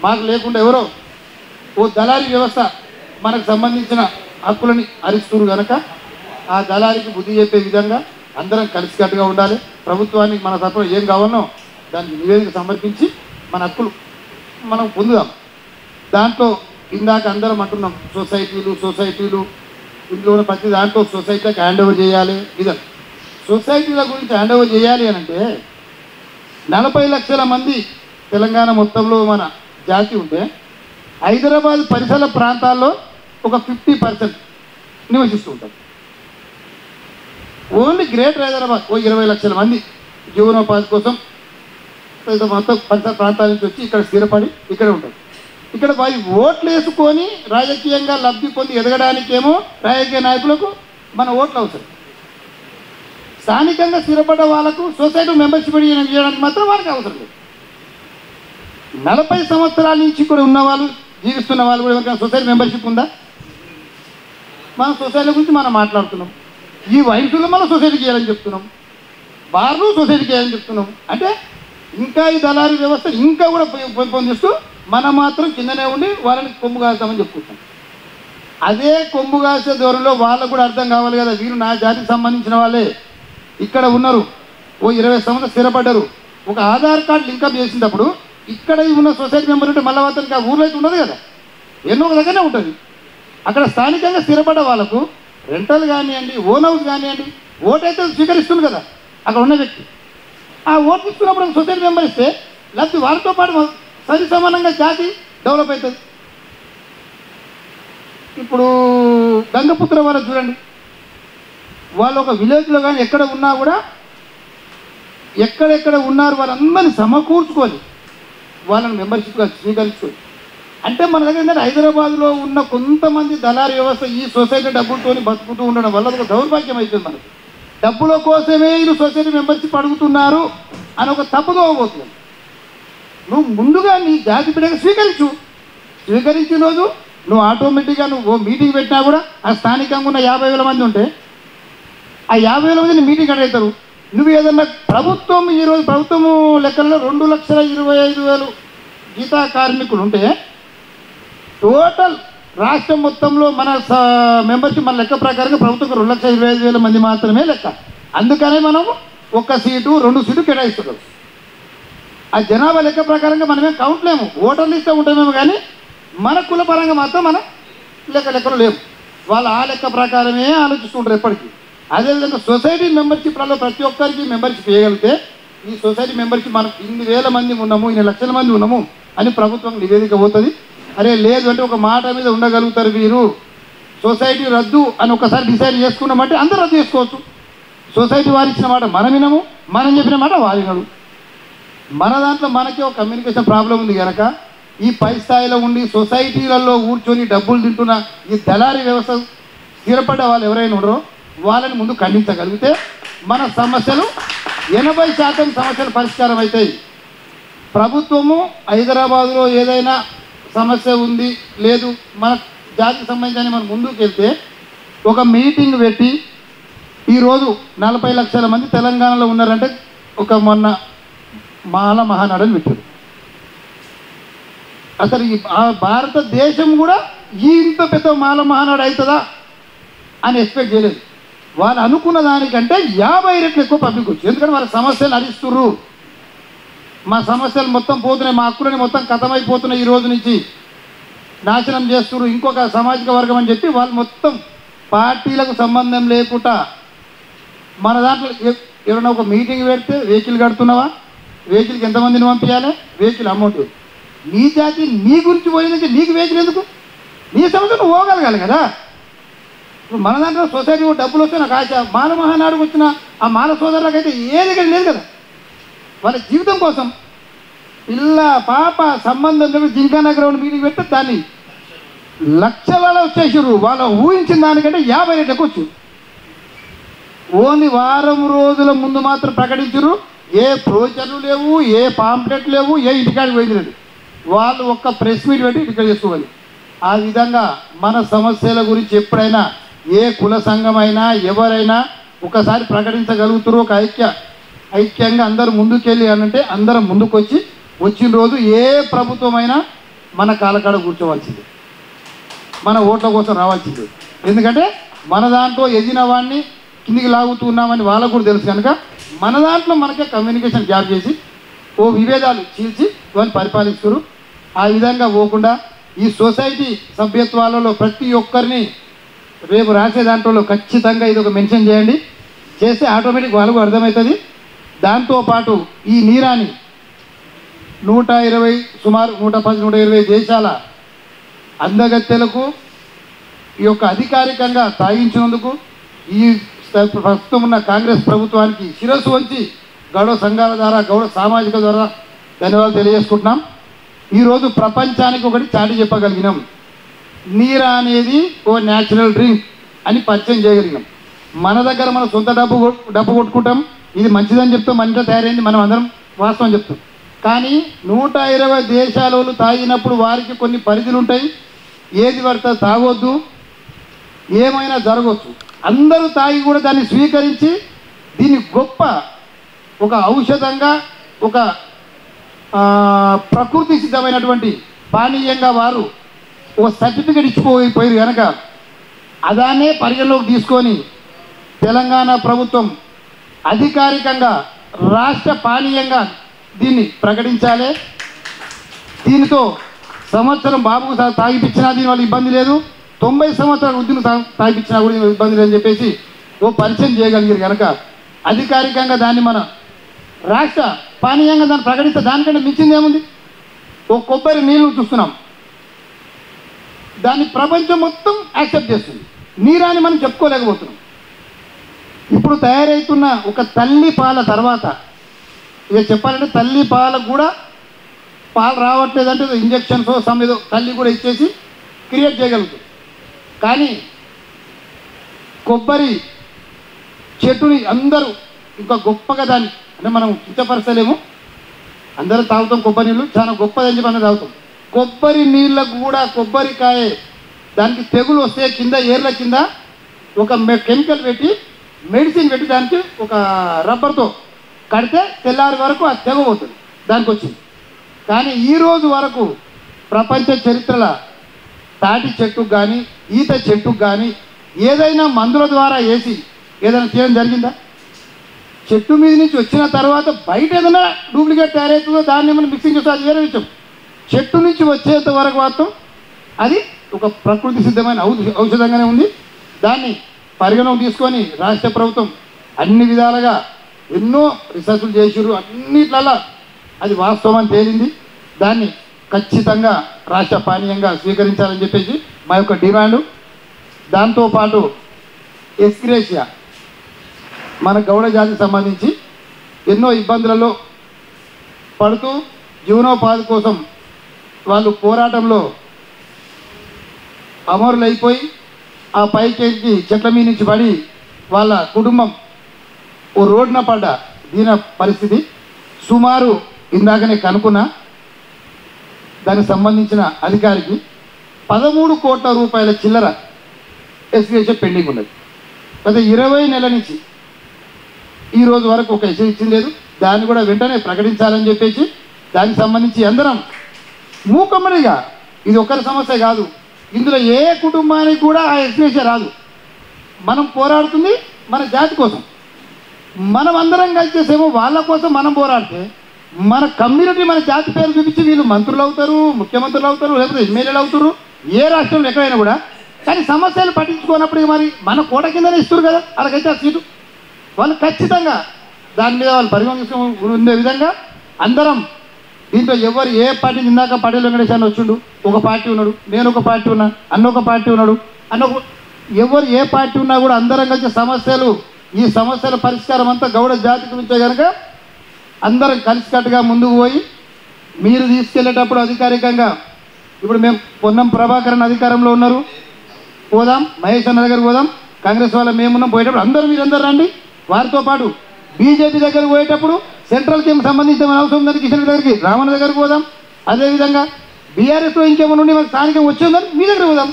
మాకు లేకుండా ఎవరో ఓ దళారీ వ్యవస్థ మనకు సంబంధించిన హక్కులని హరిస్తున్నారు కనుక ఆ దళారికి బుద్ధి చెప్పే విధంగా అందరం కలిసికట్టుగా ఉండాలి. ప్రభుత్వానికి మన తరఫున ఏం కావాలనో దానికి నివేదిక సమర్పించి మన హక్కులు మనం పొందుదాం. దాంట్లో ఇందాక అందరం అంటున్నాం సొసైటీలు ఇంట్లో ఉన్న ప్రతి దాంట్లో సొసైటీకి హ్యాండ్ ఓవర్ చేయాలి. విధంగా సొసైటీల గురించి హ్యాండ్ ఓవర్ చేయాలి అని అంటే 40 లక్షల మంది తెలంగాణ మొత్తంలో మన జాతి ఉంటే హైదరాబాద్ పరిసర ప్రాంతాల్లో ఒక 50% నివసిస్తూ ఉంటారు. ఓన్లీ గ్రేటర్ హైదరాబాద్ ఓ 20 లక్షల మంది జీవనోపాధి కోసం మొత్తం పరిసర ప్రాంతాల నుంచి వచ్చి ఇక్కడ స్థిరపడి ఇక్కడే ఉంటారు. ఇక్కడ వారి ఓట్లు వేసుకొని రాజకీయంగా లబ్ధి పొంది ఎదగడానికేమో రాజకీయ నాయకులకు మన ఓట్లు అవసరం. స్థానికంగా స్థిరపడ్డ వాళ్ళకు సొసైటీ మెంబర్షిప్ చేయడానికి మాత్రం వారికి అవసరం లేదు. 40 సంవత్సరాల నుంచి కూడా ఉన్న వాళ్ళు జీవిస్తున్న వాళ్ళు కూడా ఎవరికైనా సొసైటీ మెంబర్షిప్ ఉందా? మన సొసైటీ గురించి మనం మాట్లాడుతున్నాం. ఈ వయసులో మనం సొసైటీకి చేయాలని చెప్తున్నాం. బార్లు సొసైటీకి చేయాలని చెప్తున్నాం. అంటే ఇంకా ఈ దళారీ వ్యవస్థ ఇంకా కూడా పెంపొందిస్తూ మనం మాత్రం కిందనే ఉండి వాళ్ళని కొమ్ము కాస్తామని చెప్పుకుంటాం. అదే కొమ్ము కాసే దూరంలో వాళ్ళకు కూడా అర్థం కావాలి కదా, వీరు నా జాతికి సంబంధించిన వాళ్ళే ఇక్కడ ఉన్నారు, ఓ 20 సంవత్సరాలు స్థిరపడ్డారు. ఒక ఆధార్ కార్డు లింకప్ చేసినప్పుడు ఇక్కడ ఉన్న సొసైటీ మెంబర్ ఉంటే మళ్ళీ అతనికి ఆ ఊర్లో అయితే ఉండదు కదా, ఎన్నో ఒక దగ్గరనే ఉంటుంది. అక్కడ స్థానికంగా స్థిరపడ్డ వాళ్ళకు రెంటల్ కానివ్వండి, ఓన్ హౌస్ కానివ్వండి, ఓటు అయితే స్వీకరిస్తుంది కదా అక్కడ ఉన్న వ్యక్తి. ఆ ఓటు తీసుకున్నప్పుడు సొసైటీ మెంబర్ ఇస్తే లేకపోతే వాళ్ళతో పాటు సరి సమానంగా జాతి డెవలప్ అవుతుంది. ఇప్పుడు గంగపుత్ర వారు చూడండి, వాళ్ళు ఒక విలేజ్లో కానీ ఎక్కడ ఉన్నా కూడా ఎక్కడెక్కడ ఉన్నారు వాళ్ళందరినీ సమకూర్చుకొని వాళ్ళని మెంబర్షిప్గా స్వీకరించుకొని. అంటే మన దగ్గర ఏంటంటే హైదరాబాద్లో ఉన్న కొంతమంది దళారీ వ్యవస్థ ఈ సొసైటీ డబ్బులతో బతుకుతూ ఉండడం వల్ల ఒక దౌర్భాగ్యం అయిపోయింది మనకి. డబ్బుల కోసమే వీళ్ళు సొసైటీ మెంబర్షిప్ అడుగుతున్నారు అని ఒక తప్పుగా పోతుంది. నువ్వు ముందుగా నీ జాతి బిడ్డగా స్వీకరించిన రోజు నువ్వు ఆటోమేటిక్గా నువ్వు మీటింగ్ పెట్టినా కూడా ఆ స్థానికంగా ఉన్న 50,000 మంది ఉంటే ఆ 50,000 మందిని మీటింగ్ అడుగుతారు. నువ్వు ఏదన్నా ప్రభుత్వం ఈరోజు ప్రభుత్వం లెక్కల్లో 2,25,000 గీతా కార్మికులు ఉంటే టోటల్ రాష్ట్రం మొత్తంలో మన మెంబర్షిప్ మన లెక్క ప్రకారంగా ప్రభుత్వం 2,25,000 మంది మాత్రమే లెక్క. అందుకనే మనం 1 సీటు 2 సీటు కేటాయిస్తున్నారు. ఆ జనాభా లెక్క ప్రకారంగా మనమేం కౌంట్ లేము, ఓటర్ లిస్టే ఉంటామేమో కానీ మన కుల పరంగా మాత్రం మనం లెక్కలు లేవు. వాళ్ళు ఆ లెక్క ప్రకారమే ఆలోచిస్తుంటారు ఎప్పటికీ. అదేవిధంగా సొసైటీ మెంబర్షిప్లలో ప్రతి ఒక్కరికి మెంబర్షిప్ చేయగలిగితే ఈ సొసైటీ మెంబర్షిప్ మనం ఇన్ని వేల మంది ఉన్నాము, ఇన్ని లక్షల మంది ఉన్నాము అని ప్రభుత్వం నివేదిక పోతుంది. అరే లేదు అంటే ఒక మాట మీద ఉండగలుగుతారు వీరు, సొసైటీ రద్దు అని ఒకసారి డిసైడ్ చేసుకున్నామంటే అందరూ రద్దు చేసుకోవచ్చు. సొసైటీ వారు ఇచ్చిన మాట మనం వినము, మనం చెప్పిన మాట వారు వినడు. మన దాంట్లో మనకే ఒక కమ్యూనికేషన్ ప్రాబ్లం ఉంది కనుక ఈ పై స్థాయిలో ఉండి సొసైటీలలో కూర్చొని డబ్బులు తింటున్న ఈ దళారీ వ్యవస్థ స్థిరపడ్డ వాళ్ళు ఎవరైనా ఉండరో వాళ్ళని ముందు ఖండించగలిగితే మన సమస్యలు 80% సమస్యలు పరిష్కారం అవుతాయి. ప్రభుత్వము హైదరాబాదులో ఏదైనా సమస్య ఉంది లేదు మన జాతికి సంబంధించి మనం ముందుకు వెళ్తే ఒక మీటింగ్ పెట్టి ఈరోజు 40 లక్షల మంది తెలంగాణలో ఉన్నారంటే ఒక మొన్న మాల మహానాడని పెట్టారు. అసలు ఈ భారతదేశం కూడా ఇంత పెద్ద మాల మహానాడు అవుతుందా అని ఎక్స్పెక్ట్ చేయలేదు. వాళ్ళు అనుకున్న దానికంటే 50 రెట్లు ఎక్కువ పబ్లిక్ వచ్చింది. ఎందుకంటే వాళ్ళ సమస్యలు అరిస్తుర్రు, మా సమస్యలు మొత్తం పోతున్నాయి, మా హక్కులని మొత్తం కథమైపోతున్నాయి, ఈ రోజు నుంచి నాశనం చేస్తున్నారు ఇంకొక సామాజిక వర్గం అని చెప్పి వాళ్ళు మొత్తం పార్టీలకు సంబంధం లేకుండా మన దాంట్లో ఎవరైనా ఒక మీటింగ్ పెడితే వెహికల్ కడుతున్నావా, వెహికల్కి ఎంతమందిని పంపించాలి, వెహికల్ అమౌంట్, నీ జాతి నీ గురించి పోయిందంటే నీకు వెహికల్ ఎందుకు, నీ సమస్య నువ్వు పోగలగాలి కదా. ఇప్పుడు మన దాంట్లో సొసైటీ డబ్బులు వస్తే నాకు ఆశ, మాల మహానాడుకు వచ్చిన ఆ మాల సోదరులకైతే ఏ దగ్గర లేదు కదా, వాళ్ళ జీవితం కోసం పిల్ల పాప సంబంధం లేకుండా జింకానా గ్రౌండ్ మీటింగ్ పెడితే దాన్ని లక్షలలో వచ్చేసారు. వాళ్ళు ఊహించిన దానికంటే 50 రెట్లకు వచ్చారు. ఓన్లీ వారం రోజుల ముందు మాత్రం ప్రకటించరు, ఏ ప్రోచర్లు లేవు, ఏ పాంప్లెట్ లేవు, ఏ ఇంటికాడికి పోయింది లేదు, వాళ్ళు ఒక్క ప్రెస్ మీట్ పెట్టి ఇంటికాడ చేసుకోవాలి. ఆ విధంగా మన సమస్యల గురించి ఎప్పుడైనా ఏ కుల సంఘమైనా ఎవరైనా ఒకసారి ప్రకటించగలుగుతారు, ఒక ఐక్యంగా అందరూ ముందుకెళ్ళి అనంటే అందరం ముందుకు వచ్చిన రోజు ఏ ప్రభుత్వమైనా మన కాలకాడ కూర్చోవాల్సిందే, మన ఓట్ల కోసం రావాల్సిందే. ఎందుకంటే మన దాంట్లో ఎదిగిన వాడిని కిందికి లాగుతున్నామని వాళ్ళకు కూడా తెలుసు కనుక మన దాంట్లో మనకే కమ్యూనికేషన్ గ్యాప్ చేసి ఓ విభేదాలు చీల్చి వాళ్ళు పరిపాలిస్తారు. ఆ విధంగా పోకుండా ఈ సొసైటీ సభ్యత్వాలలో ప్రతి ఒక్కరిని రేపు రాసే దాంట్లో ఖచ్చితంగా ఇది ఒక మెన్షన్ చేయండి, చేస్తే ఆటోమేటిక్ వాళ్ళకు అర్థమవుతుంది. దాంతోపాటు ఈ నీరాని 120 సుమారు 110 120 దేశాల అందగత్తెలకు ఈ యొక్క అధికారికంగా తాగించినందుకు ఈ ప్రస్తుతం ఉన్న కాంగ్రెస్ ప్రభుత్వానికి శిరస్సు వంచి గౌడ సంఘాల ద్వారా గౌడ సామాజిక ద్వారా ధన్యవాదాలు తెలియజేసుకుంటున్నాం. ఈరోజు ప్రపంచానికి ఒకటి చాటి చెప్పగలిగినాం, నీరా అనేది ఓ న్యాచురల్ డ్రింక్ అని పరిచయం చేయగలిగినాం. మన దగ్గర మన సొంత డబ్బు కొట్టుకుంటాం, ఇది మంచిదని చెప్తాం, మన ఇంట్లో తయారైంది మనం అందరం వాస్తవం చెప్తాం. కానీ 120 దేశాల వాళ్ళు తాగినప్పుడు వారికి కొన్ని పరిధులు ఉంటాయి, ఏది పడితే తాగొద్దు, ఏమైనా జరగవచ్చు. అందరూ తాగి కూడా దాన్ని స్వీకరించి దీన్ని గొప్ప ఒక ఔషధంగా ఒక ప్రకృతి సిద్ధమైనటువంటి పానీయంగా వారు ఒక సర్టిఫికెట్ ఇచ్చిపోయారు కనుక అదానే పరిగణలోకి తీసుకొని తెలంగాణ ప్రభుత్వం అధికారికంగా రాష్ట్ర పానీయంగా దీన్ని ప్రకటించాలి. దీనితో సంవత్సరం బాబుకు తాగిపించినా దీనివల్ల ఇబ్బంది లేదు, 90 సంవత్సరాల వృద్ధిని తాగిపించినా కూడా ఇబ్బంది లేదని చెప్పేసి ఓ పరిచయం చేయగలిగారు కనుక అధికారికంగా దాన్ని మన రాష్ట్ర పానీయంగా దాన్ని ప్రకటిస్తే దానికంటే మించింది ఏముంది. ఓ కొబ్బరి నీళ్ళు చూస్తున్నాం, దాన్ని ప్రపంచం మొత్తం యాక్సెప్ట్ చేస్తుంది, నీరాని మనం చెప్పుకోలేకపోతున్నాం. ఇప్పుడు తయారవుతున్న ఒక తల్లి పాల తర్వాత ఇక చెప్పాలంటే తల్లి పాలకు కూడా పాలు రావట్లేదంటే ఇంజక్షన్స్ ఏదో తల్లి కూడా ఇచ్చేసి క్రియేట్ చేయగలుగుతుంది. కానీ కొబ్బరి చెట్టుని అందరూ ఇంకా గొప్పగా దాన్ని అంటే మనం కించపరచలేము, అందరూ తాగుతాం కొబ్బరి నీళ్ళు, చాలా గొప్పదని చెప్పి అందరూ తాగుతాం. కొబ్బరి నీళ్ళకు కూడా కొబ్బరికాయ దానికి తెగులు వస్తే కింద ఏర్ల కింద ఒక కెమికల్ పెట్టి మెడిసిన్ పెట్టి దానికి ఒక రబ్బర్తో కడితే తెల్లారి వరకు ఆ తెగ పోతుంది, దానికి వచ్చింది. కానీ ఈరోజు వరకు ప్రపంచ చరిత్రల తాటి చెట్టుకు కానీ ఈత చెట్టుకు కానీ ఏదైనా మందుల ద్వారా వేసి ఏదైనా చేయడం జరిగిందా? చెట్టు మీద నుంచి వచ్చిన తర్వాత బయట ఏదైనా డూప్లికేట్ తయారవుతుందో దాన్ని ఏమైనా మిక్సింగ్ చేస్తే అది వేరే విషయం. చెట్టు నుంచి వచ్చేంత వరకు మాత్రం అది ఒక ప్రకృతి సిద్ధమైన ఔషధంగానే ఉంది. దాన్ని పరిగణలోకి తీసుకొని రాష్ట్ర ప్రభుత్వం అన్ని విధాలుగా ఎన్నో రీసెర్చ్లు చేసిరు, అన్నిట్లలో అది వాస్తవం అని తేలింది. దాన్ని ఖచ్చితంగా రాష్ట్ర పానీయంగా స్వీకరించాలని చెప్పేసి మా యొక్క డిమాండు. దాంతోపాటు ఎస్గ్రేషియా మన గౌడ జాతికి సంబంధించి ఎన్నో ఇబ్బందులలో పడుతూ జీవనోపాధి కోసం వాళ్ళు పోరాటంలో అమరులైపోయి ఆ పైకి చెట్ల మీద నుంచి పడి వాళ్ళ కుటుంబం ఓ రోడ్డున పడ్డ దీన పరిస్థితి. సుమారు ఇందాకనే కనుక్కున్నా దానికి సంబంధించిన అధికారికి 13 కోట్ల రూపాయల చిల్లర ఎస్గ్రేషన్ పెండింగ్ ఉన్నది. గత 20 నెలల నుంచి ఈ రోజు వరకు ఒక ఎస్ఏ ఇచ్చింది లేదు. దాన్ని కూడా వెంటనే ప్రకటించాలని చెప్పేసి దానికి సంబంధించి అందరం మూకమ్మడిగా, ఇది ఒక్కరి సమస్య కాదు, ఇందులో ఏ కుటుంబానికి కూడా ఆ ఎస్గ్రేషన్ రాదు. మనం పోరాడుతుంది మన జాతి కోసం, మనం అందరం కలిసేసేమో వాళ్ళ కోసం మనం పోరాడితే మన కమ్యూనిటీ మన జాతి పేరు చూపించి వీళ్ళు మంత్రులు అవుతారు, ముఖ్యమంత్రులు అవుతారు, లేకపోతే ఎమ్మెల్యేలు అవుతారు ఏ రాష్ట్రంలో ఎక్కడైనా కూడా. కానీ సమస్యలు పట్టించుకోనప్పుడు మరి మన కోట కిందనే ఇస్తారు కదా వాళ్ళకైతే ఆ సీటు. వాళ్ళు ఖచ్చితంగా దాని మీద వాళ్ళు పరిగణించుకునే ఉండే విధంగా అందరం దీంట్లో ఎవరు ఏ పార్టీ, ఇందాక పటేల్ వెంకటేష్ అని వచ్చిండు, ఒక పార్టీ ఉన్నాడు, నేను ఒక పార్టీ ఉన్నా, అన్న ఒక పార్టీ ఉన్నాడు, ఎవరు ఏ పార్టీ ఉన్నా కూడా అందరం కలిసి సమస్యలు, ఈ సమస్యల పరిష్కారం అంతా గౌడ జాతి గురించే కనుక అందరం కలిసికట్టుగా ముందుకు పోయి మీరు తీసుకెళ్లేటప్పుడు అధికారికంగా ఇప్పుడు మేము పొన్నం ప్రభాకరన్ అధికారంలో ఉన్నారు, పోదాం, మహేష్ అన్న దగ్గర పోదాం, కాంగ్రెస్ వాళ్ళ మేమున్నాం, పోయేటప్పుడు మీరందరూ రండి. వారితో పాటు బీజేపీ దగ్గరకు పోయేటప్పుడు సెంట్రల్కి ఏం సంబంధించిన అవసరం ఉందని కిషన్ దగ్గరికి రామన్న దగ్గరికి పోదాం. అదేవిధంగా బీఆర్ఎస్లో ఇంకేమైనా ఉండి మనకు స్థానికం వచ్చిందని మీ దగ్గర పోదాం.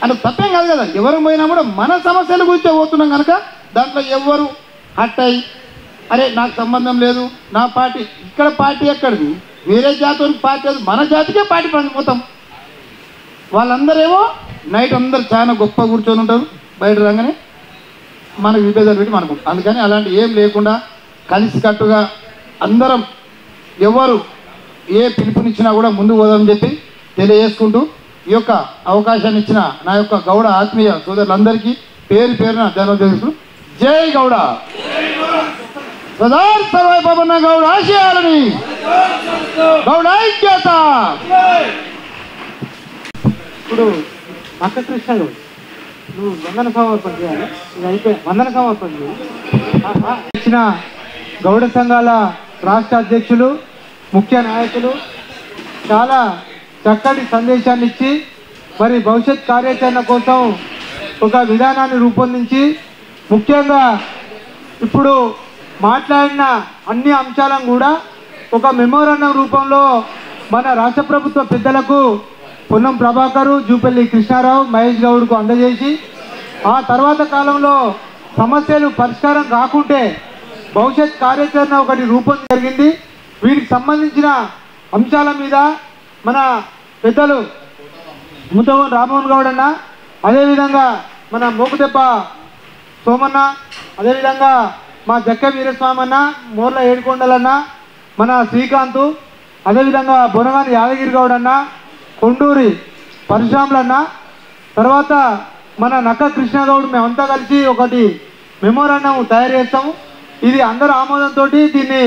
అంటే తప్పేం కాదు కదా, ఎవరు పోయినా కూడా మన సమస్యల గురించే పోతున్నాం కనుక దాంట్లో ఎవరు హట్ అయ్యి అరే నాకు సంబంధం లేదు, నా పార్టీ ఇక్కడ పార్టీ ఎక్కడిది, వేరే జాతి పార్టీ అది, మన జాతికే పార్టీ పండిపోతాం. వాళ్ళందరేమో నైట్ అందరు చాలా గొప్ప కూర్చొని ఉంటారు, బయట రాగానే మనకు విభేదాలు పెట్టి మనకు. అందుకని అలాంటి ఏం లేకుండా కలిసికట్టుగా అందరం ఎవరు ఏ పిలుపునిచ్చినా కూడా ముందుకు పోదామని చెప్పి తెలియజేసుకుంటూ ఈ యొక్క అవకాశాన్ని ఇచ్చిన నా యొక్క గౌడ ఆత్మీయ సోదరులందరికీ పేరు పేరున ధన్యవాదాలు. జై గౌడ, సదార్ సర్వాయి బాబన్న గౌడ ఆశయాలని, గౌడ ఐక్యత. ఇప్పుడు అక్క కృష్ణ గౌడ్ నువ్వు వందన సమర్పణ చేయాలి, ఇది అయిపోయి వందన సమర్పణ చేయాలి. ఇచ్చిన గౌడ సంఘాల రాష్ట్ర అధ్యక్షులు, ముఖ్య నాయకులు చాలా చక్కటి సందేశాన్ని ఇచ్చి మరి భవిష్యత్ కార్యాచరణ కోసం ఒక విధానాన్ని రూపొందించి ముఖ్యంగా ఇప్పుడు మాట్లాడిన అన్ని అంశాలను కూడా ఒక మెమోరాండం రూపంలో మన రాష్ట్ర ప్రభుత్వ పెద్దలకు పొన్నం ప్రభాకరు, జూపల్లి కృష్ణారావు, మహేష్ గౌడ్కు అందజేసి ఆ తర్వాత కాలంలో సమస్యలు పరిష్కారం కాకుంటే భవిష్యత్ కార్యాచరణ ఒకటి రూపొంది జరిగింది. వీటికి సంబంధించిన అంశాల మీద మన పెద్దలు ముత్తవన్ రామ్మోహన్ గౌడ్ అన్న, అదేవిధంగా మన మోకుదెబ్బ సోమన్న, అదేవిధంగా మా జక్క వీరస్వామి అన్న, మోర్ల ఏడుకొండలన్న, మన శ్రీకాంత్, అదేవిధంగా బొనగాని యాదగిరి గౌడ్ అన్న, కొండూరి పరశురాములన్న, తర్వాత మన నక్క కృష్ణ గౌడ్, మేమంతా కలిసి ఒకటి మెమోరాండం తయారు చేస్తాము. ఇది అందరూ ఆమోదంతో దీన్ని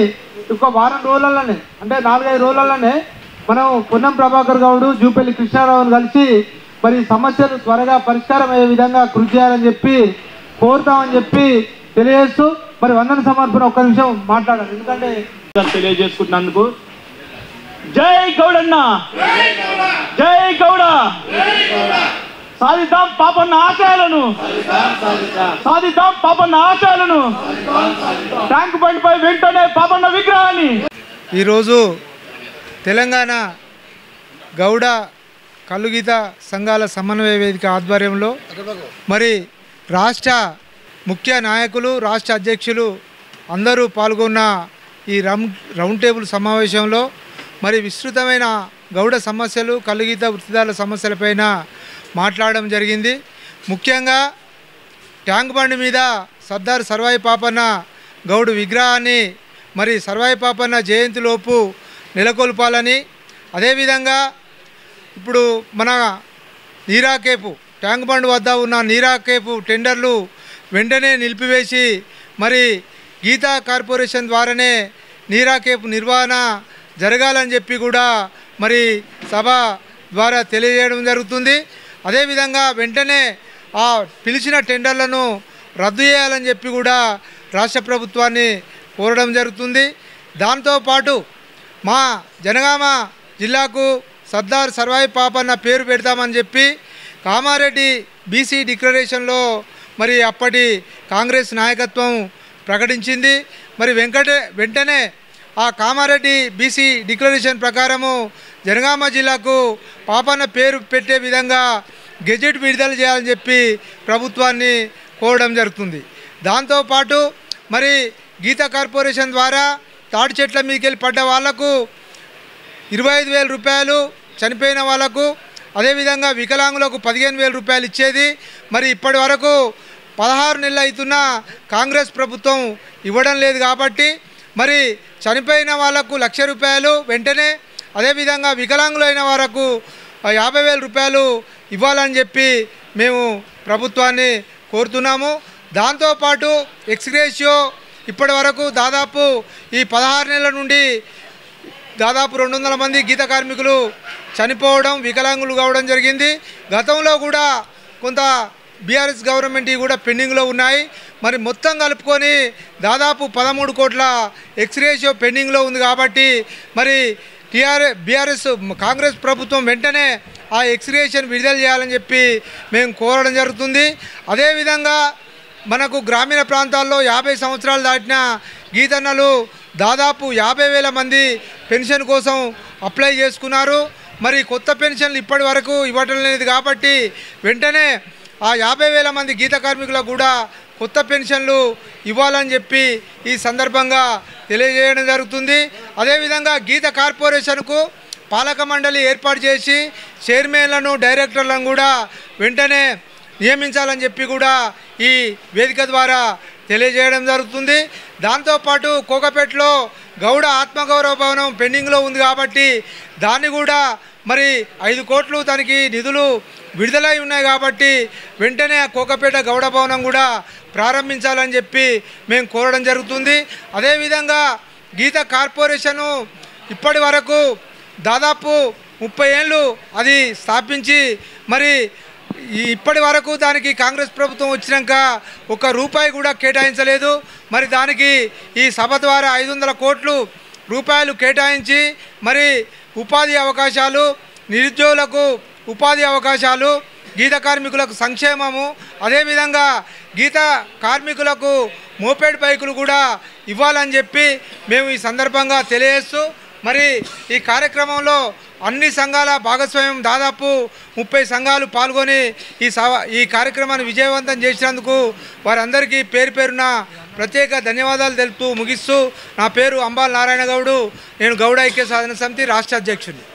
ఒక వారం రోజులలోనే, అంటే 4-5 రోజులలోనే మనం పొన్నం ప్రభాకర్ గౌడ్, జూపల్లి కృష్ణారావుని కలిసి మరి సమస్యలు త్వరగా పరిష్కారం అయ్యే విధంగా కృషి చేయాలని చెప్పి కోరుతామని చెప్పి తెలియజేస్తూ మరి వందన సమర్పణ ఒక్క నిమిషం మాట్లాడాలి, ఎందుకంటే తెలియజేసుకుంటున్నందుకు. జై గౌడన్న, జై గౌడ, సాధిద్దాం పాపన్న ఆశయాలను, సాధిద్దాం పాపన్న ఆశయాలను. ట్యాంక్ బండ్ పై వెంటనే పాపన్న విగ్రహాన్ని. ఈరోజు తెలంగాణ గౌడ కల్లుగీత సంఘాల సమన్వయ వేదిక ఆధ్వర్యంలో మరి రాష్ట్ర ముఖ్య నాయకులు, రాష్ట్ర అధ్యక్షులు అందరూ పాల్గొన్న ఈ రౌండ్ టేబుల్ సమావేశంలో మరి విస్తృతమైన గౌడ సమస్యలు, కల్లుగీత వృత్తిదారుల సమస్యలపైన మాట్లాడడం జరిగింది. ముఖ్యంగా ట్యాంక్ బండ్ మీద సర్దార్ సర్వాయి పాపన్న గౌడ్ విగ్రహాన్ని మరి సర్వాయి పాపన్న జయంతిలోపు నెలకొల్పాలని, అదేవిధంగా ఇప్పుడు మన నీరాకేపు ట్యాంక్ బండ్ వద్ద ఉన్న నీరాకేపు టెండర్లు వెంటనే నిలిపివేసి మరి గీతా కార్పొరేషన్ ద్వారానే నీరాకేపు నిర్వహణ జరగాలని చెప్పి కూడా మరి సభ ద్వారా తెలియజేయడం జరుగుతుంది. అదేవిధంగా వెంటనే ఆ పిలిచిన టెండర్లను రద్దు చేయాలని చెప్పి కూడా రాష్ట్ర ప్రభుత్వాన్ని కోరడం జరుగుతుంది. దాంతోపాటు మా జనగామ జిల్లాకు సర్దార్ సర్వాయి పాపన్న పేరు పెడతామని చెప్పి కామారెడ్డి బీసీ డిక్లరేషన్లో మరి అప్పటి కాంగ్రెస్ నాయకత్వం ప్రకటించింది. మరి వెంటనే ఆ కామారెడ్డి బీసీ డిక్లరేషన్ ప్రకారము జనగామ జిల్లాకు పాపన్న పేరు పెట్టే విధంగా గెజెట్ విడుదల చేయాలని చెప్పి ప్రభుత్వాన్ని కోరడం జరుగుతుంది. దాంతోపాటు మరి గీతా కార్పొరేషన్ ద్వారా తాటి చెట్ల మీదకి వెళ్ళి పడ్డ వాళ్లకు 25,000 రూపాయలు, చనిపోయిన వాళ్లకు అదేవిధంగా వికలాంగులకు 15,000 రూపాయలు ఇచ్చేది. మరి ఇప్పటి వరకు 16 నెలలు అవుతున్న కాంగ్రెస్ ప్రభుత్వం ఇవ్వడం లేదు కాబట్టి మరి చనిపోయిన వాళ్లకు 1,00,000 రూపాయలు వెంటనే, అదేవిధంగా వికలాంగులైన వాళ్లకు 50,000 రూపాయలు ఇవ్వాలని చెప్పి మేము ప్రభుత్వాన్ని కోరుతున్నాము. దాంతోపాటు ఎక్స్గ్రేషియో ఇప్పటి వరకు దాదాపు ఈ 16 నెలల నుండి దాదాపు 200 మంది గీత కార్మికులు చనిపోవడం, వికలాంగులు కావడం జరిగింది. గతంలో కూడా కొంత బీఆర్ఎస్ గవర్నమెంట్ కూడా పెండింగ్లో ఉన్నాయి. మరి మొత్తం కలుపుకొని దాదాపు 13 కోట్ల ఎక్స్గ్రేషియో పెండింగ్లో ఉంది కాబట్టి మరి బీఆర్ఎస్ కాంగ్రెస్ ప్రభుత్వం వెంటనే ఆ ఎక్స్గ్రేషన్ విడుదల చేయాలని చెప్పి మేము కోరడం జరుగుతుంది. అదేవిధంగా మనకు గ్రామీణ ప్రాంతాల్లో 50 సంవత్సరాలు దాటిన గీతన్నలు దాదాపు 50,000 మంది పెన్షన్ కోసం అప్లై చేసుకున్నారు. మరి కొత్త పెన్షన్లు ఇప్పటి వరకు ఇవ్వటం లేదు కాబట్టి వెంటనే ఆ 50,000 మంది గీత కార్మికులకు కూడా కొత్త పెన్షన్లు ఇవ్వాలని చెప్పి ఈ సందర్భంగా తెలియజేయడం జరుగుతుంది. అదేవిధంగా గీత కార్పొరేషన్కు పాలక మండలి ఏర్పాటు చేసి చైర్మన్లను, డైరెక్టర్లను కూడా వెంటనే నియమించాలని చెప్పి కూడా ఈ వేదిక ద్వారా తెలియజేయడం జరుగుతుంది. దాంతోపాటు కోకపేటలో గౌడ ఆత్మగౌరవ భవనం పెండింగ్లో ఉంది కాబట్టి దాన్ని కూడా మరి 5 కోట్లు తనకి నిధులు విడుదలై ఉన్నాయి కాబట్టి వెంటనే కోకపేట గౌడ భవనం కూడా ప్రారంభించాలని చెప్పి మేము కోరడం జరుగుతుంది. అదేవిధంగా గీత కార్పొరేషను ఇప్పటి వరకు దాదాపు 30 ఏళ్ళు అది స్థాపించి మరి ఇప్పటి వరకు దానికి కాంగ్రెస్ ప్రభుత్వం వచ్చినాక ₹1 కూడా కేటాయించలేదు. మరి దానికి ఈ సభ ద్వారా 500 కోట్ల రూపాయలు కేటాయించి మరి ఉపాధి అవకాశాలు, నిరుద్యోగులకు ఉపాధి అవకాశాలు, గీత కార్మికులకు సంక్షేమము, అదేవిధంగా గీత కార్మికులకు మోపెడ్ బైకులు కూడా ఇవ్వాలని చెప్పి మేము ఈ సందర్భంగా తెలియజేస్తూ మరి ఈ కార్యక్రమంలో అన్ని సంఘాల భాగస్వామ్యం దాదాపు 30 సంఘాలు పాల్గొని ఈ కార్యక్రమాన్ని విజయవంతం చేసినందుకు వారందరికీ పేరు పేరున ప్రత్యేక ధన్యవాదాలు తెలుపుతూ ముగిస్తూ, నా పేరు అంబాల్ నారాయణ గౌడు, నేను గౌడ ఐక్య సాధన సమితి రాష్ట్ర అధ్యక్షుడిని.